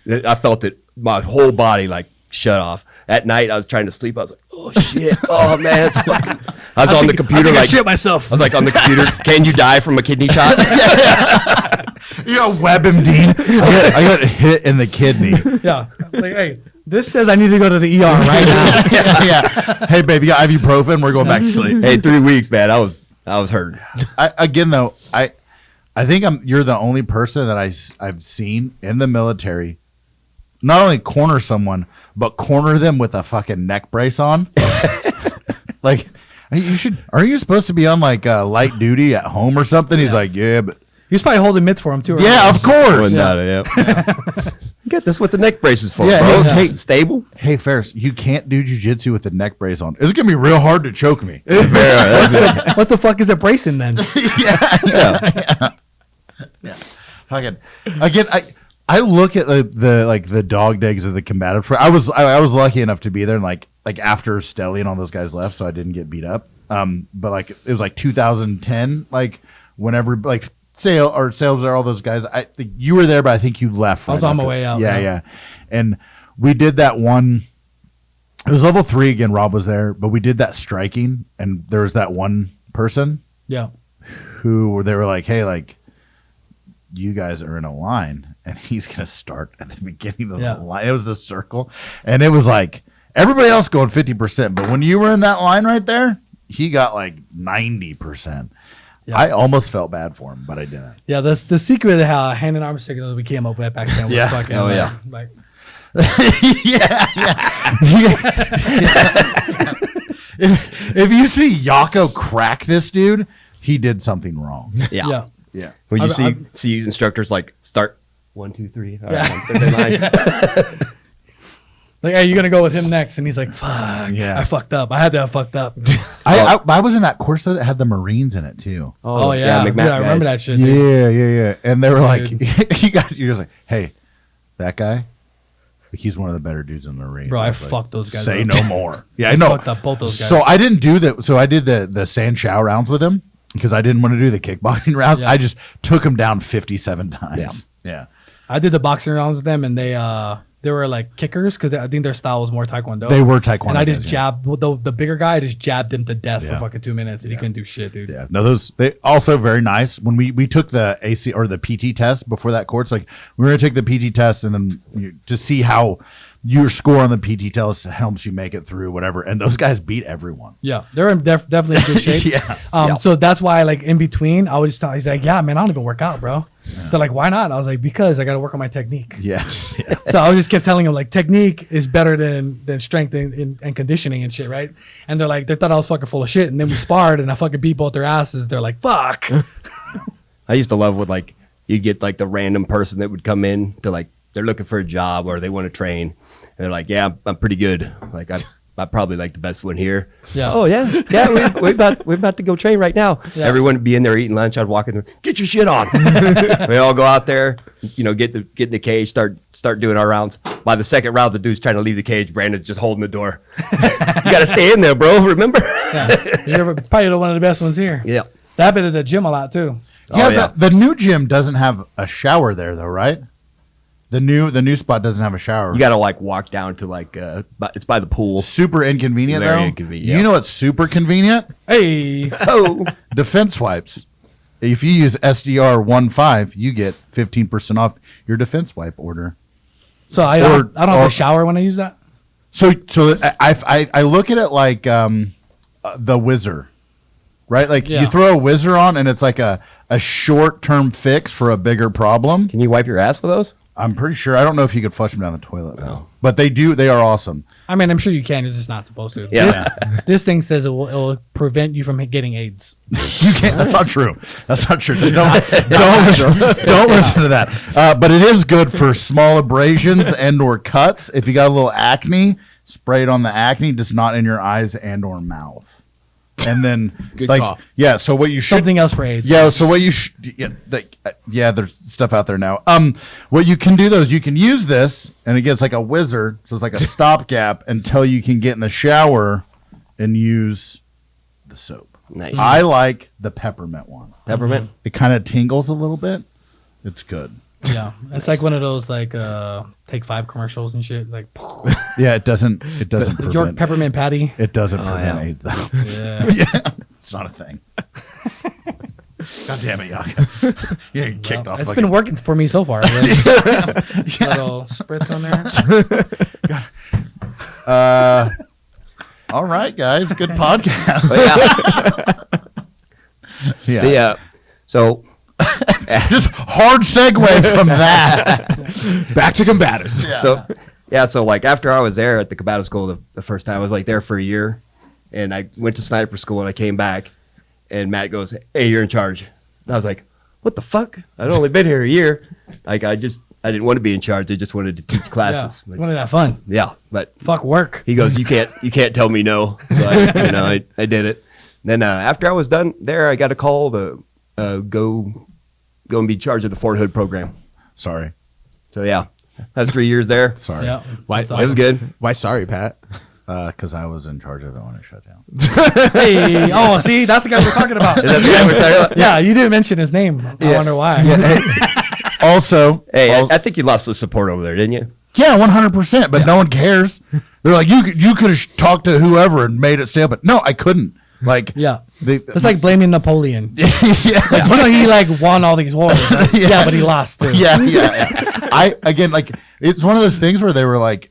I felt that my whole body like shut off. At night, I was trying to sleep. I was like, "Oh shit! Oh man, it's fucking." I was on the computer like shit myself. I was like on the computer. Can you die from a kidney shot? You know, WebMD. I got hit in the kidney. Yeah. Like, hey, this says I need to go to the ER right now. Yeah. Hey, baby, you got ibuprofen. We're going back to sleep. Hey, 3 weeks, man. I was hurt. I think you're the only person that I've seen in the military not only corner someone, but corner them with a fucking neck brace on. Like, aren't you supposed to be on like light duty at home or something? He's like, "Yeah, but He was probably holding mitts for him too. Right? yeah, of course." Get this what the neck brace is for, Yeah, bro. yeah. Hey, stable. Hey, Farris, you can't do jujitsu with the neck brace on. It's gonna be real hard to choke me. What the fuck is it bracing then? Again, I look at the dog days of the combative. I was lucky enough to be there, and like after Stelly and all those guys left, so I didn't get beat up. But like it was like 2010, like whenever like sales are all those guys. I think you were there, but I think you left. I was on my way out. Yeah. And we did that one. It was level 3 again. Rob was there, but we did that striking, and there was that one person. Yeah. Who they were like, hey, like you guys are in a line, and he's gonna start at the beginning of the line. It was the circle, and it was like everybody else going 50%, but when you were in that line right there, he got like 90%. Yeah. I almost felt bad for him, but I didn't. Yeah, the secret of how hand and arm signals we came up with back then was fucking. Oh yeah. Like. yeah. If you see Yako crack this dude, he did something wrong. Yeah. When you see instructors like start 1, 2, 3. All right, like, hey, you're gonna go with him next, and he's like, "Fuck, I fucked up. I had to have fucked up." I was in that course though that had the Marines in it too. Oh yeah, dude, I remember that shit. Yeah. And they were like, "You guys," you're just like, "Hey, that guy." He's one of the better dudes in the Marines. Bro, I fucked those guys. Say up. no more. Yeah, I know. Fucked up both those guys. So I didn't do that. So I did the San Chow rounds with him because I didn't want to do the kickboxing rounds. Yeah. I just took him down 57 times. Yeah. I did the boxing rounds with them, and they were like kickers because I think their style was more taekwondo. They were taekwondo. And I just jabbed the bigger guy. I just jabbed him to death for fucking 2 minutes, and he couldn't do shit, dude. Yeah. No, they also very nice. When we took the AC or the PT test before that course, like we were gonna take the PT test and then to see how your score on the PT test helps you make it through whatever. And those guys beat everyone. Yeah, they're definitely in good shape. So that's why, like, in between, I would just tell. He's like, "Yeah, man, I don't even work out, bro." Yeah. They're like, "Why not?" I was like, "Because I got to work on my technique." Yes. So I just kept telling him like, technique is better than strength and conditioning and shit, right? And they're like, they thought I was fucking full of shit. And then we sparred, and I fucking beat both their asses. They're like, "Fuck." I used to love with like you'd get like the random person that would come in to like they're looking for a job or they want to train. And they're like, yeah, I'm pretty good. Like I probably like the best one here. Yeah. Oh yeah. We're about to go train right now. Yeah. Everyone would be in there eating lunch. I'd walk in there, get your shit on. We all go out there, get in the cage, start doing our rounds. By the second round, the dude's trying to leave the cage. Brandon's just holding the door. You got to stay in there, bro. Remember? You're probably one of the best ones here. Yeah. That happened at the gym a lot too. Yeah. The new gym doesn't have a shower there though, right? The new spot doesn't have a shower. You got to like walk down to like it's by the pool. Super inconvenient Very though. Inconvenient. You know what's super convenient? Hey. Oh. Defense wipes. If you use SDR15, you get 15% off your defense wipe order. So I don't have a shower when I use that. So I look at it like the Whizzer, right? Like you throw a Whizzer on and it's like a short-term fix for a bigger problem. Can you wipe your ass with those? I'm pretty sure. I don't know if you could flush them down the toilet though, but they do. They are awesome. I mean, I'm sure you can. It's just not supposed to. Yeah. This thing says it will prevent you from getting AIDS. You can't. That's not true. That's not true. Don't listen to that. But it is good for small abrasions and/or cuts. If you got a little acne, spray it on the acne, just not in your eyes and/or mouth. And then, good like, call. Yeah. So what you should something else for AIDS. Yeah. So what you should, there's stuff out there now. What you can do though is you can use this, and it gets like a wizard, so it's like a stopgap until you can get in the shower and use the soap. Nice. I like the peppermint one. Peppermint. It kind of tingles a little bit. It's good. Yeah, it's like one of those like Take 5 commercials and shit. Like, yeah, it doesn't prevent. York peppermint patty. It doesn't prevent AIDS though. Yeah. Yeah, it's not a thing. God damn it, Yaka. You're getting kicked off. It's been working for me so far. Little spritz on there. All right, guys. Good podcast. Yeah. So just hard segue from that. Back to combatives. Yeah. So like after I was there at the combative school the first time, I was like there for a year, and I went to sniper school and I came back, and Matt goes, "Hey, you're in charge." And I was like, "What the fuck? I'd only been here a year. Like I didn't want to be in charge. I just wanted to teach classes." Yeah. Wanted to have fun. Yeah, but fuck work. He goes, "You can't tell me no." So I did it. Then after I was done there, I got a call to go and be in charge of the Fort Hood program. Sorry. So yeah, I was 3 years there. Sorry. Yeah. Why? It was good. Why? Sorry, Pat. Because I was in charge of it when it shut down. Hey, oh, see, that's the guy we're talking about. Is that the guy we're talking about? Yeah, you didn't mention his name. I wonder why. Also, I think you lost the support over there, didn't you? yeah, 100%. But no one cares. They're like, you could have talked to whoever and made it stay open. No, I couldn't. Like, Yeah. they, It's like blaming Napoleon. yeah, Like, you know, he like won all these wars. Right? Yeah, but he lost too. yeah. I again, like, it's one of those things where they were like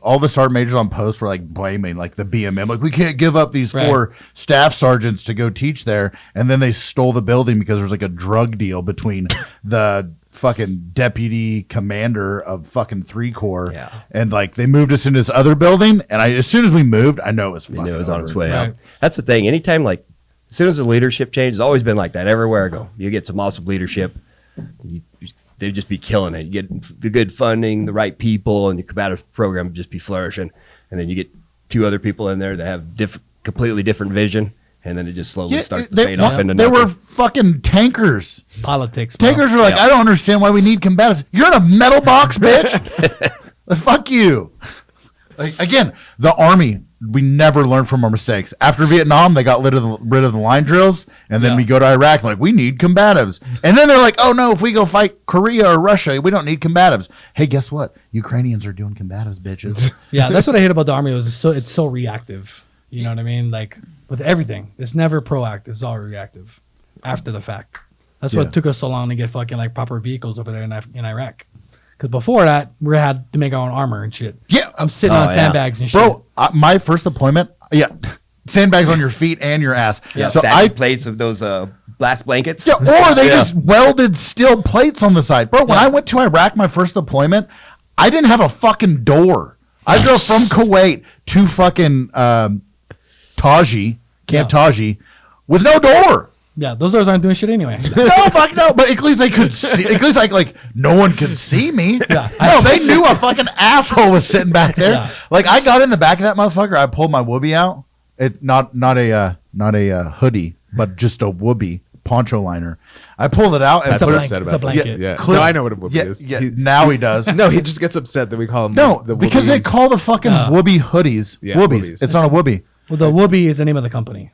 all the sergeant majors on post were like blaming like the BMM, like we can't give up these Right. 4 staff sergeants to go teach there, and then they stole the building because there's like a drug deal between the fucking deputy commander of fucking 3 Corps, Yeah. and like they moved us into this other building, and as soon as we moved, I know it was You fucking know, it was on over. its way Right. out. That's the thing. Anytime, like, as soon as the leadership changes, it's always been like that. Everywhere I go, you get some awesome leadership. They'd just be killing it. You get the good funding, the right people, and the combative program would just be flourishing. And then you get 2 other people in there that have completely different vision, and then it just slowly starts to fade off into they nothing. were fucking tankers. Politics. Bro. Tankers are like, Yeah. I don't understand why we need combatives. You're in a metal box, bitch. Fuck you. Like, again, the Army, we never learned from our mistakes. After Vietnam, they got rid of the line drills, and then Yeah. we go to Iraq, like, we need combatives. And then they're like, oh no, if we go fight Korea or Russia, we don't need combatives. Hey, guess what? Ukrainians are doing combatives, bitches. Yeah, that's what I hate about the Army. It's so reactive. You know what I mean? Like with everything, it's never proactive. It's all reactive after the fact. That's Yeah. what took us so long to get fucking like proper vehicles over there in Iraq. Because before that, we had to make our own armor and shit. Yeah, I'm sitting Oh, on yeah. sandbags and shit. bro, my first deployment, sandbags on your feet and your ass. Yeah, So satin plates of those blast blankets. Yeah, or they Yeah. just welded steel plates on the side. Bro, when I went to Iraq, my first deployment, I didn't have a fucking door. I drove from Kuwait to fucking Taji, Camp Taji, with no door. Yeah, those doors aren't doing shit anyway. No, fuck no. But at least they could see. At least like no one could see me. Yeah. No, they knew a fucking asshole was sitting back there. Yeah. Like I got in the back of that motherfucker. I pulled my whoopee out. It not a hoodie, but just a whoopee poncho liner. I pulled it out. And That's a what I'm blanket. upset It's a about. blanket. Yeah. Clip- No, I know what a whoopee is. Yeah, now he does. No, he just gets upset that we call him No, the because they whoopies. call the fucking whoopee hoodies Yeah, whoopies. whoopies. It's not a whoopee. Well, the Whoopi is the name of the company.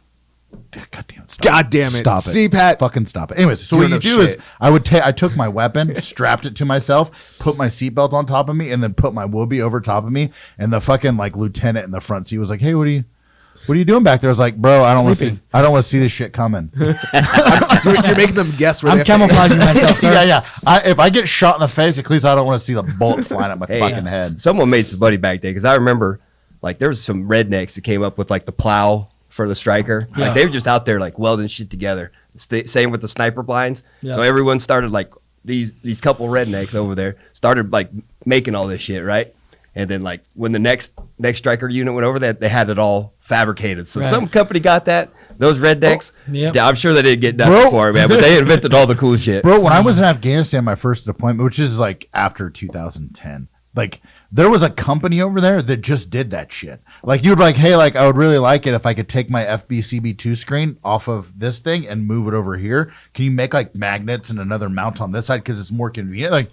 God damn it! God damn it. Stop it! See, Pat? Fucking stop it. Anyways, so You what don't you know do is shit. I took my weapon, strapped it to myself, put my seatbelt on top of me, and then put my whoopee over top of me. And the fucking like lieutenant in the front seat was like, "Hey, what are you doing back there?" I was like, "Bro, I don't want to see. Sleeping. I don't want to see this shit coming." You're making them guess where I'm they have to- camouflaging myself, sir. yeah. If I get shot in the face, at least I don't want to see the bullet flying at my fucking head. Someone made some money back then because I remember like there was some rednecks that came up with like the plow for the striker. Yeah. Like they were just out there like welding shit together. Same with the sniper blinds. Yeah. So everyone started like these couple rednecks over there started like making all this shit, right? And then like when the next striker unit went over that, they had it all fabricated. So Right. some company got that. Those rednecks. Yep. Yeah, I'm sure they didn't get done Bro. before, man. But they invented all the cool shit. Bro, when I was in Afghanistan, my first deployment, which is like after 2010, like there was a company over there that just did that shit. Like you would be like, hey, like I would really like it if I could take my FBCB2 screen off of this thing and move it over here. Can you make like magnets and another mount on this side because it's more convenient? Like,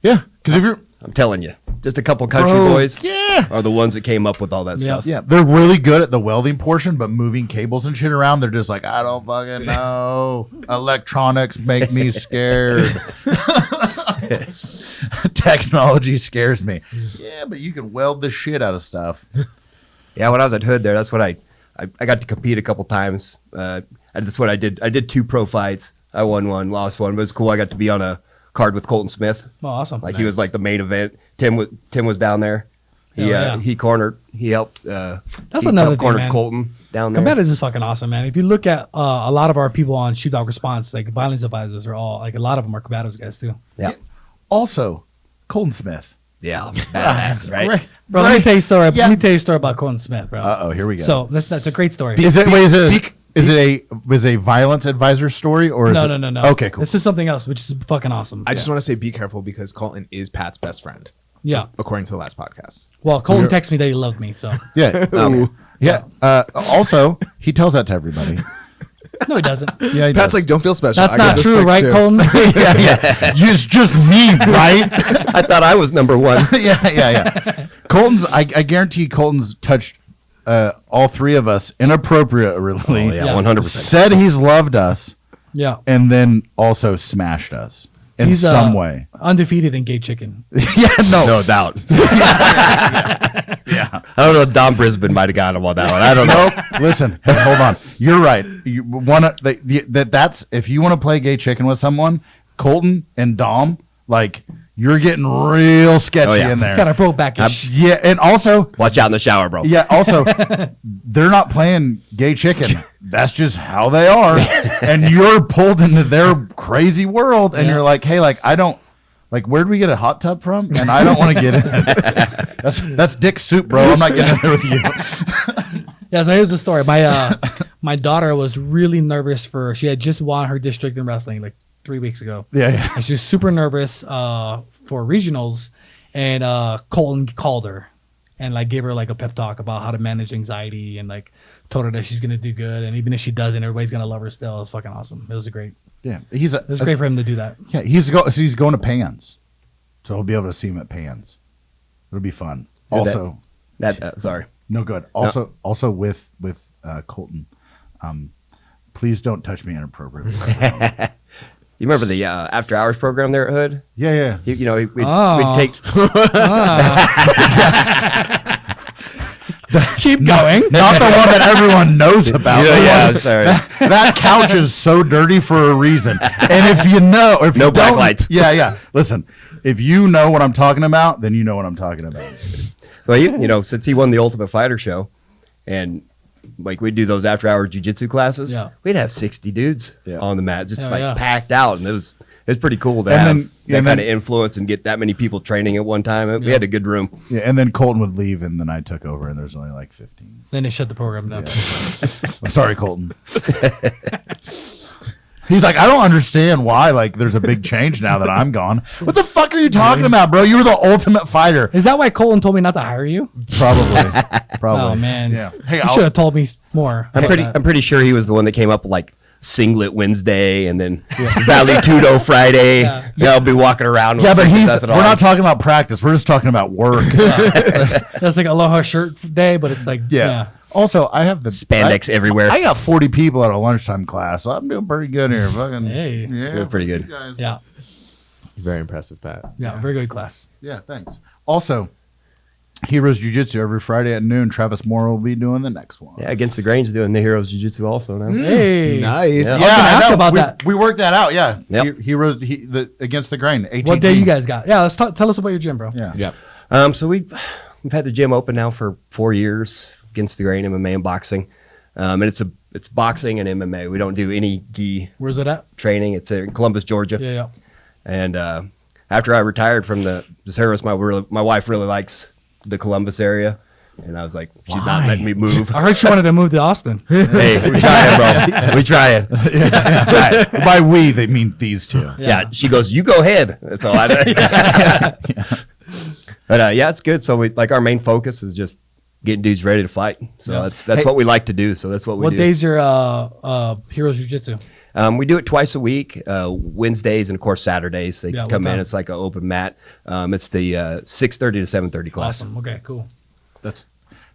yeah, because if you're I'm telling you, just a couple country Bro, boys yeah. are the ones that came up with all that Yeah. stuff. Yeah, they're really good at the welding portion, but moving cables and shit around, they're just like, I don't fucking know. Electronics make me scared. Technology scares me. Yeah, but you can weld the shit out of stuff. Yeah, when I was at Hood there, that's what I got to compete a couple times. That's what I did. I did 2 pro fights. I won one, lost one, but it's cool. I got to be on a card with Colton Smith. Oh, awesome. Like he was like the main event. Tim was down there. He Hell yeah. he helped. That's he another thing, cornered man. Colton down there. Combatives is fucking awesome, man. If you look at a lot of our people on Sheepdog Response, like violence advisors are all, like a lot of them are combatives guys too. Yeah, Also, Colton Smith. yeah, badass, right? Bro, let me tell you a story. Yeah. Let me tell you a story about Colton Smith, bro. Uh-oh, here we go. So that's a great story. Is it a violence advisor story or is No, it? no. Okay, cool. This is something else, which is fucking awesome. I just want to say be careful because Colton is Pat's best friend, Yeah. according to the last podcast. Well, Colton texted me that he loved me, so Yeah. Yeah. Also, he tells that to everybody. no, he doesn't. Yeah, he Pat's does. like, don't feel special. That's I got not this true, text right, too. Colton? yeah. It's just me, right? I thought I was number one. yeah. Colton's. I guarantee Colton's touched all three of us inappropriately. Oh, yeah, 100%. Said he's loved us, Yeah. and then also smashed us in He's some way. undefeated in gay chicken. Yeah, No doubt. Yeah. I don't know. Don Brisbane might have got him on that one. I don't know. Nope. Listen, hey, hold on. You're right. You want to that's if you want to play gay chicken with someone, Colton and Dom, like you're getting real sketchy Oh, yeah. in there. It's got a pro back-ish. Yeah, and also, Watch out in the shower, bro. yeah, also, they're not playing gay chicken. That's just how they are, and you're pulled into their crazy world, and Yeah. you're like, hey, like I don't. Like, where'd we get a hot tub from? And I don't want to get in. That's dick soup, bro. I'm not getting in there with you. Yeah, so here's the story. My daughter was really nervous she had just won her district in wrestling like 3 weeks ago. Yeah. And she was super nervous for regionals, and Colton called her and like gave her like a pep talk about how to manage anxiety, and like told her that she's gonna do good, and even if she doesn't, everybody's gonna love her still. It was fucking awesome. It was great. Yeah. It was great for him to do that. Yeah, he's going to Pans, so we'll be able to see him at Pans. It'll be fun. Yeah, Also, Sorry. no good. Also with Colton, please don't touch me inappropriately. You remember the after hours program there at Hood? Yeah. We'd Oh. take. Keep going. Not the one that everyone knows about. Yeah, sorry. That couch is so dirty for a reason. And if you know, or if No you black don't- lights. Yeah. Listen, if you know what I'm talking about, then you know what I'm talking about. Well, you know, since he won the Ultimate Fighter show, and like we'd do those after hours jiu-jitsu classes, Yeah. we'd have 60 dudes Yeah. on the mat, just Hell like yeah. packed out, and it was pretty cool to And have then- that and kind then- of influence and get that many people training at one time. We Yeah. had a good room. Yeah, and then Colton would leave, and then I took over, and there's only like 15. Then they shut the program down. Sorry, Colton. He's like, I don't understand why. Like, there's a big change now that I'm gone. What the fuck are you talking about, bro? You were the ultimate fighter. Is that why Colton told me not to hire you? Probably. Oh man. Yeah. Hey, you should have told me more. I'm pretty sure he was the one that came up with like Singlet Wednesday and then Valley Tudo Friday. Yeah. Yeah, I'll be walking around. with Yeah, but nothing we're on. not talking about practice. We're just talking about work. That's like Aloha shirt day, but it's like Yeah. Also, I have the Spandex everywhere. I got 40 people at a lunchtime class, so I'm doing pretty good here. Fucking, Hey. yeah, Doing pretty good. you guys. Yeah. Very impressive, Pat. Yeah. Very good class. Yeah, thanks. Also, Heroes Jiu-Jitsu every Friday at noon. Travis Moore will be doing the next one. Yeah, Against the Grain's doing the Heroes Jiu-Jitsu also now. Hey. Nice. Yeah. I was gonna ask I know. about we, that. We worked that out. Yeah, Yep. Heroes against the grain. ATG. What day you guys got? Yeah. Let's tell us about your gym, bro. Yeah. Yep. So we've had the gym open now for 4 years. Against the Grain, MMA and boxing, and it's boxing and MMA. We don't do any gi Where's it at? training. It's in Columbus, Georgia. Yeah. And after I retired from the service, my wife really likes the Columbus area, and I was like, she's not letting me move. I heard she wanted to move to Austin. Hey, we trying, bro. We trying. By we, they mean these two. Yeah. She goes, you go ahead. That's all I do. But yeah, it's good. So our main focus is just getting dudes ready to fight. So Yeah. that's what we like to do. So that's what we What do. days your Heroes Jiu-Jitsu? We do it twice a week, Wednesdays and of course Saturdays. They Yeah, what come in. time? It's like an open mat. It's the 6:30 to 7:30 class. Awesome. Okay. Cool.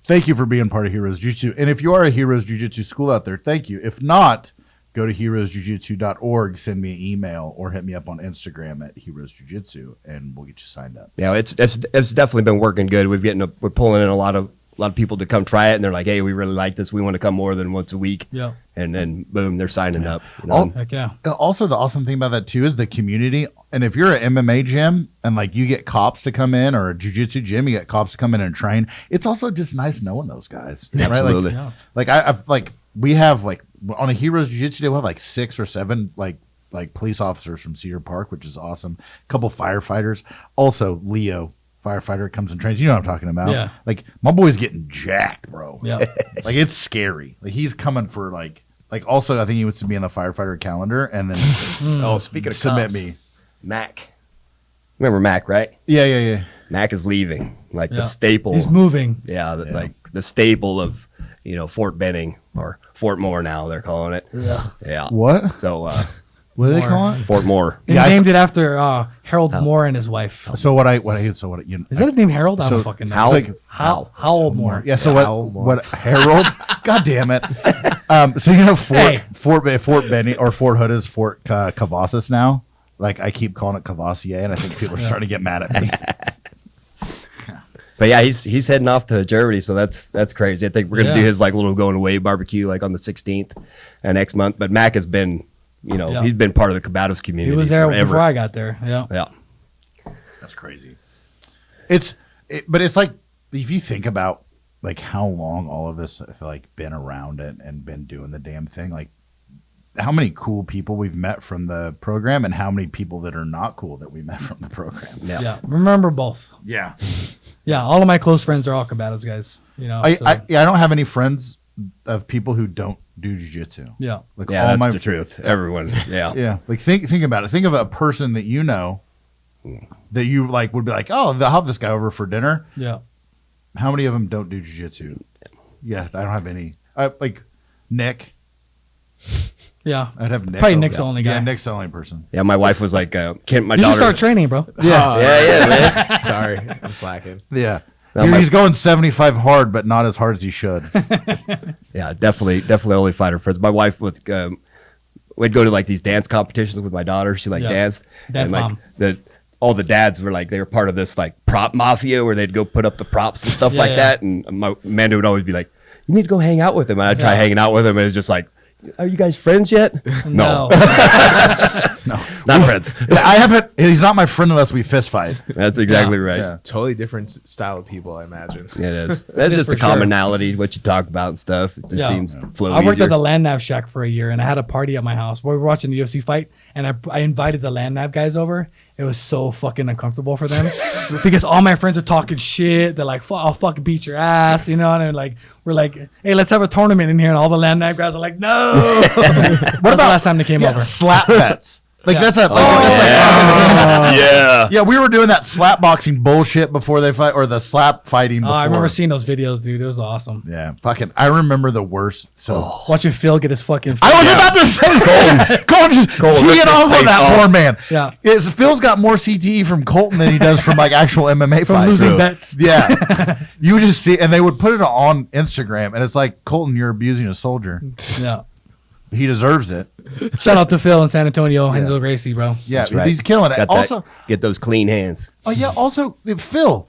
Thank you for being part of Heroes Jiu-Jitsu. And if you are a Heroes Jiu-Jitsu school out there, thank you. If not, go to heroesjujitsu.org, send me an email, or hit me up on Instagram at Heroes Jiu-Jitsu, and we'll get you signed up. Yeah, it's definitely been working good. We're pulling in a lot of people to come try it, and they're like, "Hey, we really like this. We want to come more than once a week." Yeah. And then boom, they're signing up. You know? All- Heck yeah. Also, the awesome thing about that too is the community. And if you're an MMA gym and like you get cops to come in, or a jiu-jitsu gym, you get cops to come in and train. It's also just nice knowing those guys. right? Absolutely. Yeah. Like we have like on a Heroes Jiu-Jitsu day, we'll have like 6 or 7 like police officers from Cedar Park, which is awesome. A couple firefighters. Also, Leo, firefighter, comes and trains. You know what I'm talking about. Yeah. Like my boy's getting jacked, bro. Yeah. Like it's scary. Like he's coming for like also I think he wants to be on the firefighter calendar and then Oh, speaking of submit cops, me. Mac. Remember Mac, right? Yeah. Mac is leaving, like Yeah. the staple. He's moving. Yeah, like the staple of Fort Benning or Fort Moore now they're calling it. Yeah. Yeah. What? So What do they Moore. call it? Fort Moore. They named it after Harold Moore and his wife. So what you know, Is that his name, Harold? I don't so fucking know. Hal- it's like Howell Moore. yeah. So Hal Moore. what Harold? God damn it. So you know Fort Benning or Fort Hood is Fort Cavazos now. Like I keep calling it Cavassier, and I think people are starting to get mad at me. But yeah, he's heading off to Germany, so that's crazy. I think we're gonna do his like little going away barbecue like on the 16th next month. But Mac has been, he's been part of the combatives community. He was there forever. before I got there. Yeah. Yeah. That's crazy. But it's like if you think about like how long all of us have like been around it and been doing the damn thing, like how many cool people we've met from the program and how many people that are not cool that we met from the program. Yeah. Remember both. Yeah. Yeah. All of my close friends are all combatives guys. I don't have any friends of people who don't do jiu-jitsu. Yeah. Like Yeah, all that's my the truth. Everyone. Yeah. Yeah. Like think about it. Think of a person that you know that you like would be like, oh, I'll have this guy over for dinner. Yeah. How many of them don't do jiu-jitsu? Yeah, I don't have any. Like Nick. Yeah. I'd have Nick. Probably over Nick's that. the only guy. Yeah, Nick's the only person. Yeah, my wife was like, my You should daughter. start training, bro. Yeah. Yeah, man. Sorry, I'm slacking. Yeah. Now my- He's going 75 hard, but not as hard as he should. Yeah, definitely only fighter friends. My wife would we'd go to like these dance competitions with my daughter. She danced. Dance and like mom. all the dads were like they were part of this like prop mafia where they'd go put up the props and stuff like that. And Amanda would always be like, "You need to go hang out with him." And I'd try hanging out with him, and it was just like, "Are you guys friends yet?" No. No. Not friends. I haven't. He's not my friend unless we fist fight. That's exactly right. Yeah. Totally different style of people, I imagine. It is. That's is just the for sure. commonality, what you talk about and stuff. It just Yeah. seems to flow I worked easier. at the land nav shack for a year, and I had a party at my house. We were watching the UFC fight, and I invited the land nav guys over. It was so fucking uncomfortable for them because all my friends are talking shit. They're like, "I'll fucking beat your ass," and we're like, "Hey, let's have a tournament in here," and all the land nav guys are like, "No." What was the last time they came over? Slap bets. Like Yeah. that's a. yeah. Yeah, we were doing that slap boxing bullshit before they fight, or the slap fighting. Oh, Before. I remember seeing those videos, dude. It was awesome. Yeah, fucking. I remember the worst. So Watching Phil get his fucking. I was about to say Colton just ripped teeing his off on face that off. poor man. Yeah. Phil's got more CTE from Colton than he does from like actual MMA from fights. losing True. bets. Yeah, you would just see, and they would put it on Instagram, and it's like, Colton, you're abusing a soldier. Yeah. He deserves it. Shout out to Phil in San Antonio, Henzo Gracie, bro. Yeah, That's right. he's killing it. Got Also, get those clean hands. oh yeah, also Phil,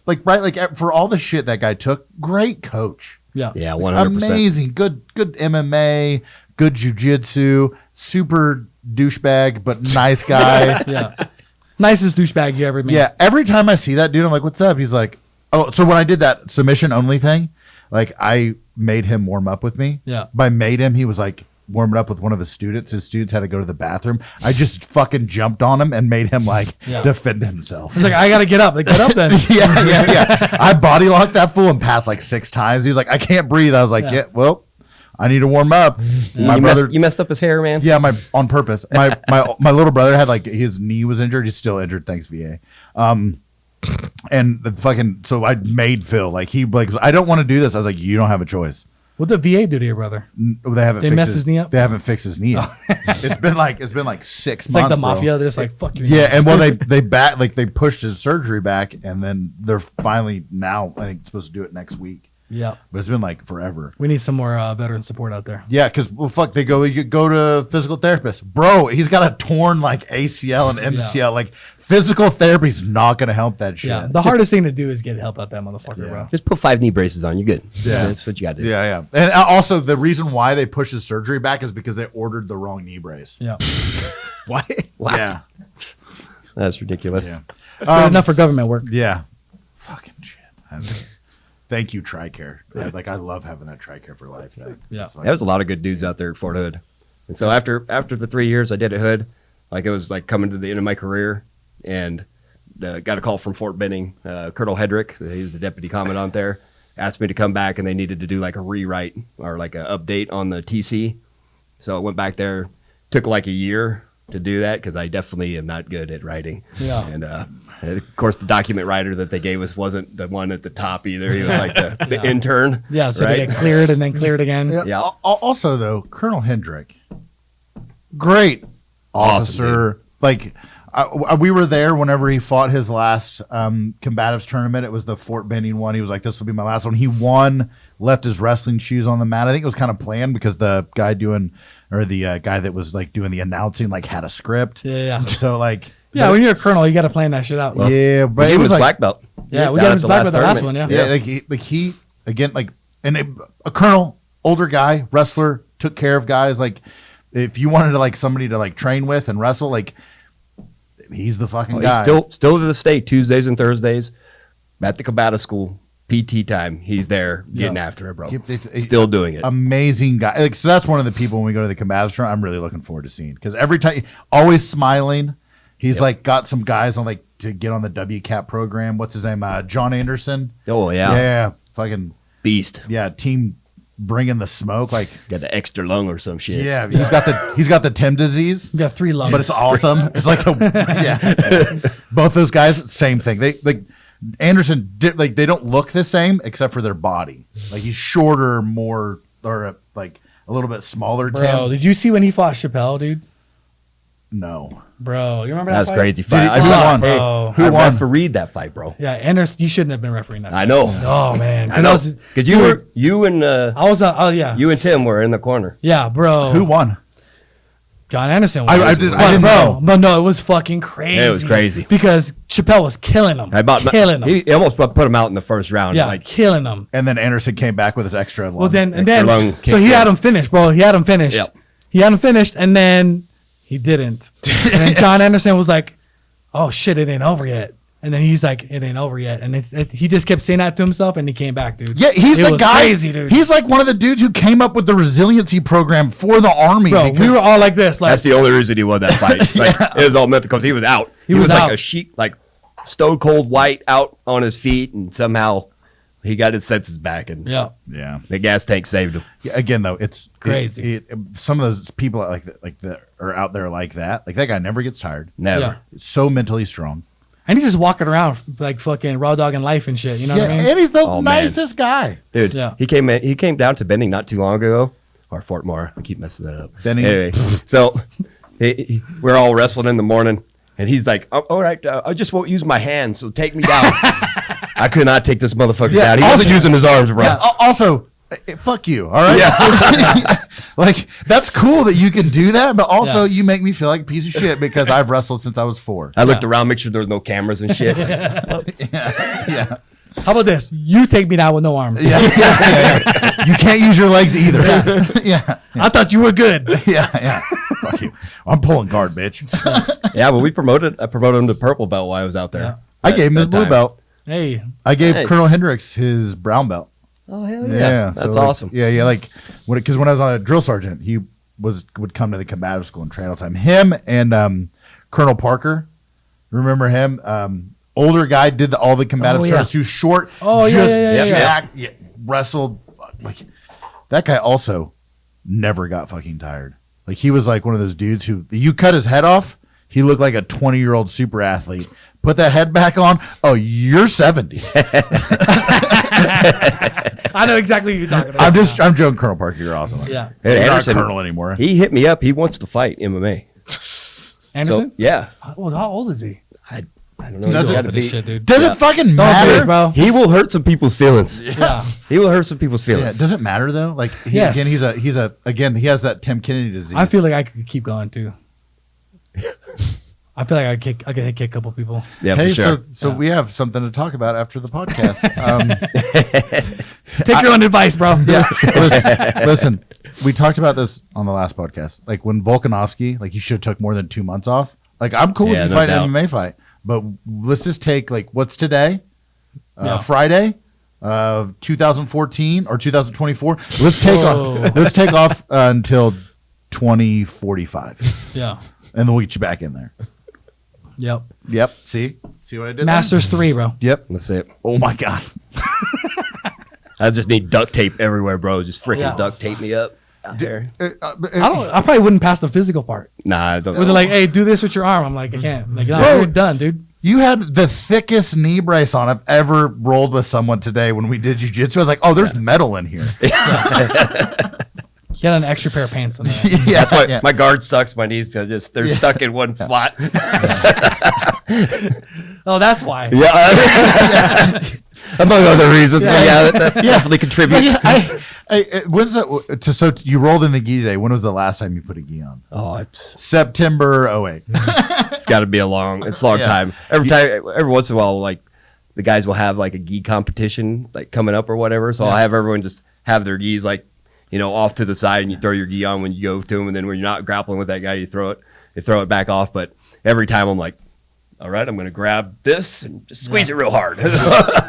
for all the shit that guy took, great coach. Yeah. Yeah, 100%. Amazing, good MMA, good jujitsu, super douchebag but nice guy. Yeah. Nicest douchebag you ever met. Yeah, every time I see that dude, I'm like, "What's up?" He's like, "Oh." So when I did that submission only thing, like I made him warm up with me. Yeah. By made him, he was like warming up with one of his students. His students had to go to the bathroom. I just fucking jumped on him and made him like Yeah. defend himself. He's like, I gotta get up. Like, get up then. yeah. I body locked that fool and passed like 6 times. He's like, I can't breathe. I was like, yeah, well, I need to warm up. My you, brother, you messed up his hair, man. yeah, on purpose. My little brother had like his knee was injured. He's still injured. Thanks VA. And the fucking so I made Phil like I don't want to do this. I was like, you don't have a choice. What did VA do to your brother? They haven't They fixed messed his knee up? They haven't fixed his knee up. It's been like 6 It's months. like the bro. mafia. They're just like, fuck you. Yeah, and well, they pushed his surgery back, and then they're finally now. I think supposed to do it next week, Yeah. but it's been like forever. We need some more veteran support out there. Yeah, because they go to physical therapist, bro. He's got a torn like ACL and MCL. Like physical therapy's not gonna help that shit. Yeah. The hardest thing to do is get help out that motherfucker, Yeah. bro. Just put 5 knee braces on. You're good. Yeah. That's what you got to do. Yeah. And also the reason why they pushed his surgery back is because they ordered the wrong knee brace. Yeah. What? Yeah, That's ridiculous. yeah, Good enough for government work. yeah. Fucking shit. Thank you, TRICARE. I love having that TRICARE for life thing. Yeah. It's like- There was a lot of good dudes out there at Fort Hood. And so after the 3 years I did at Hood, like it was like coming to the end of my career, and got a call from Fort Benning. Colonel Hedrick, he was the deputy commandant there, asked me to come back, and they needed to do like a rewrite or like an update on the TC. So I went back there. Took like a year to do that because I definitely am not good at writing. Yeah. And of course, the document writer that they gave us wasn't the one at the top either. He was like the intern. Yeah. So right? they get cleared and then cleared again. Yeah. Yeah. Also, though, Colonel Hendrick, great officer. Like we were there whenever he fought his last combatives tournament. It was the Fort Benning one. He was like, "This will be my last one." He won. Left his wrestling shoes on the mat. I think it was kind of planned because the guy guy that was like doing the announcing like had a script. Yeah. So like. Yeah, when you're a colonel, you got to plan that shit out. Well, yeah, but he it was like black belt. Yeah, we got him black belt the last one. Yeah, he again like a colonel, older guy, wrestler, took care of guys. Like if you wanted to like somebody to like train with and wrestle, like he's the fucking guy. He's still to this day, Tuesdays and Thursdays at the combative school. PT time, he's there getting after it, bro. Still doing it. Amazing guy. Like, so that's one of the people when we go to the combatives tournament, I'm really looking forward to seeing because every time, always smiling. He's like got some guys on like to get on the WCAP program. What's his name? John Anderson. Oh yeah, yeah, fucking beast. Yeah, team bringing the smoke. Like got the extra lung or some shit. Yeah, he's got the Tim disease. You got 3 lungs, but it's awesome. It's like both those guys, same thing. They like. Anderson did like they don't look the same except for their body. Like he's shorter, more or like a little bit smaller. Bro, Tim. did you see when he fought Chappelle, dude? No, bro. You remember that fight? was crazy fight? Who won? Bro. Who won? Refereed that fight, bro. Yeah, Anderson. You shouldn't have been refereeing that fight. I know. Oh man, I know. Because you and I was. Oh yeah. You and Tim were in the corner. Yeah, bro. Who won? John Anderson. I didn't know. But no, it was fucking crazy. It was crazy because Chappelle was killing him. Killing him. He almost put him out in the first round. Yeah, like killing him. And then Anderson came back with his extra lung. Well, then so he had him finished, bro. He had him finished. Yep. He had him finished, and then he didn't. And then John Anderson was like, "Oh shit, it ain't over yet." And then he's like, "It ain't over yet." And he just kept saying that to himself, and he came back, dude. Yeah, he's the guy. Crazy, dude. He's like one of the dudes who came up with the resiliency program for the army. Bro, we were all like this. Like, that's the only reason he won that fight. Like it was all meant because he was out. He was like a sheep, like stone cold white, out on his feet, and somehow he got his senses back, and yeah, the gas tank saved him. Yeah, again, though, it's crazy. Some of those people like that are out there like that. Like that guy never gets tired. Never. Yeah. So mentally strong. And he's just walking around like fucking raw dog in life and shit. You know what I mean? And he's the nicest guy, dude. Yeah. He came down to Benning not too long ago, or Fort Moore. I keep messing that up. Benning. Anyway, so we're all wrestling in the morning, and he's like, "All right, I just won't use my hands, so take me down." I could not take this motherfucker down. He wasn't using his arms, bro. Yeah, also, fuck you. All right. Yeah. Like that's cool that you can do that, but also you make me feel like a piece of shit because I've wrestled since I was 4. I looked around, make sure there was no cameras and shit. Yeah. How about this? You take me down with no arms. Yeah. You can't use your legs either. Yeah. I thought you were good. Yeah. Fuck you. I'm pulling guard, bitch. Yeah, but I promoted him to purple belt while I was out there. Yeah. I gave him his blue belt. Hey. I gave Colonel Hendricks his brown belt. Oh hell yeah! That's so awesome. Yeah. Like because when I was on a drill sergeant, he would come to the combative school and train all the time. Him and Colonel Parker, remember him? Older guy, did all the combative service. He was short. Oh jacked, wrestled. Like that guy also never got fucking tired. Like he was like one of those dudes who you cut his head off, he looked like a 20-year-old super athlete. Put that head back on. Oh, you're 70. I know exactly what you're talking about. I'm joking, Colonel Parker. You're awesome. Yeah. Hey, You're Anderson, not Colonel anymore. He hit me up. He wants to fight MMA. Anderson? So, yeah. Well, how old is he? I don't know. Does He's it- gotta be- This shit, dude. Does it fucking matter, bro. He will hurt some people's feelings. Yeah. He will hurt some people's Yeah, feelings. does it matter though? Like Yes. he has that Tim Kennedy disease. I feel like I could keep going too. I feel like I could kick a couple people. Yeah, Hey, for sure. so we have something to talk about after the podcast. Take your own advice, bro. Yeah, listen, we talked about this on the last podcast. Like when Volkanovski, like he should have took more than 2 months off. Like I'm cool with Yeah, you no fighting doubt. an MMA fight, but let's just take like what's today, Yeah. Friday, 2014 or 2024. Let's take off until 2045, Yeah. and then we'll get you back in there. Yep. Yep. See what I did? there? Masters 3, bro. Yep. That's it. Oh my god. I just need duct tape everywhere, bro. Just freaking Yeah. duct tape me up out there. I probably wouldn't pass the physical part. Nah, I don't. Where they're like, hey, do this with your arm. I'm like, I can't. Like, no, Bro. you're done, dude. You had the thickest knee brace on I've ever rolled with someone today when we did jiu-jitsu. I was like, oh, there's metal in here. He had an extra pair of pants on there. Yeah, That's why yeah. my guard sucks my knees because they're stuck in one spot. Oh, that's why. Yeah. Among other reasons, but yeah, that definitely contributes. When's that? So you rolled in the gi today. When was the last time you put a gi on? Oh, it's September 08. got to be a long Yeah. time. Every once in a while, like the guys will have like a gi competition like coming up or whatever. So I'll have everyone just have their gis like, off to the side, and you throw your gi on when you go to them, and then when you're not grappling with that guy, you throw it back off. But every time I'm like, all right, I'm going to grab this and just squeeze it real hard.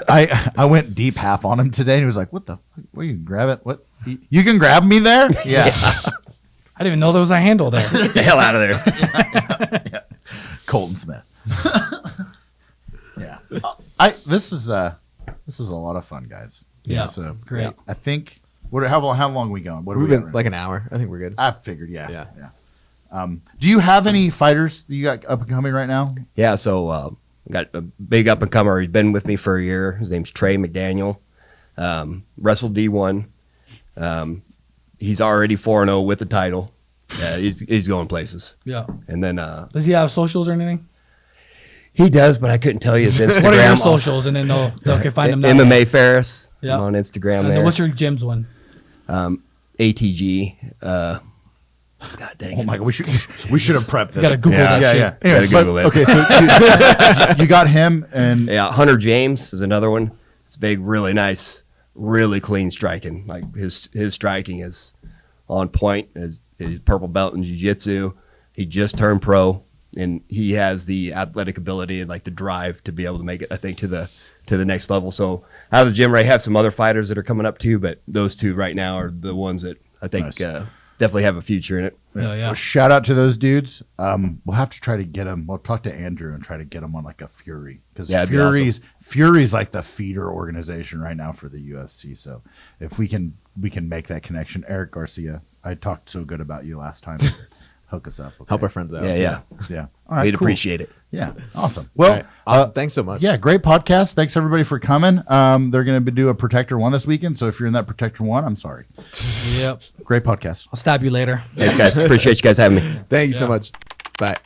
I went deep half on him today, and he was like, "What the? Where you can grab it? What? You can grab me there? Yeah." I didn't even know there was a handle there. Get the hell out of there. Colton Smith. Yeah. This is a lot of fun, guys. Yeah. So Great. I think. How long are we going? What are We've we been at? like an hour. I think we're good. I figured. Yeah. Yeah. Do you have any fighters that you got up and coming right now? Yeah, so got a big up and comer. He's been with me for a year. His name's Trey McDaniel. Wrestled D1. He's already 4-0 with the title. He's going places. Yeah. And then Does he have socials or anything? he does, but I couldn't tell you his Instagram. What are your socials? And then they'll can find him now. MMA Farris. Yeah. I'm on Instagram And there. then what's your gym's one? ATG. God dang it. Oh my god, we should have prepped this. You gotta Google that shit. Yeah. Anyway, Gotta Google it. Okay, so you got him, and Yeah, Hunter James is another one. It's big, really nice, really clean striking. Like his striking is on point. His purple belt in jiu-jitsu. He just turned pro, and he has the athletic ability and like the drive to be able to make it, I think, to the next level. So out of the gym, I have some other fighters that are coming up too, but those two right now are the ones that I think Nice. definitely have a future in it. Yeah. well, shout out to those dudes. We'll have to try to get him. We'll talk to Andrew and try to get him on like a Fury, because Yeah, it'd be awesome. Fury's like the feeder organization right now for the UFC. So if we can make that connection. Eric Garcia, I talked so good about you last time. Hook us up. Okay? Help our friends out. Yeah. All right, We'd cool. appreciate it. Yeah, awesome. Well, All right. Awesome. Thanks so much. Yeah, great podcast. Thanks everybody for coming. They're going to do a Protector 1 this weekend. So if you're in that Protector 1, I'm sorry. Yep. Great podcast. I'll stab you later. Thanks, guys. Appreciate you guys having me. Thank you so much. Bye.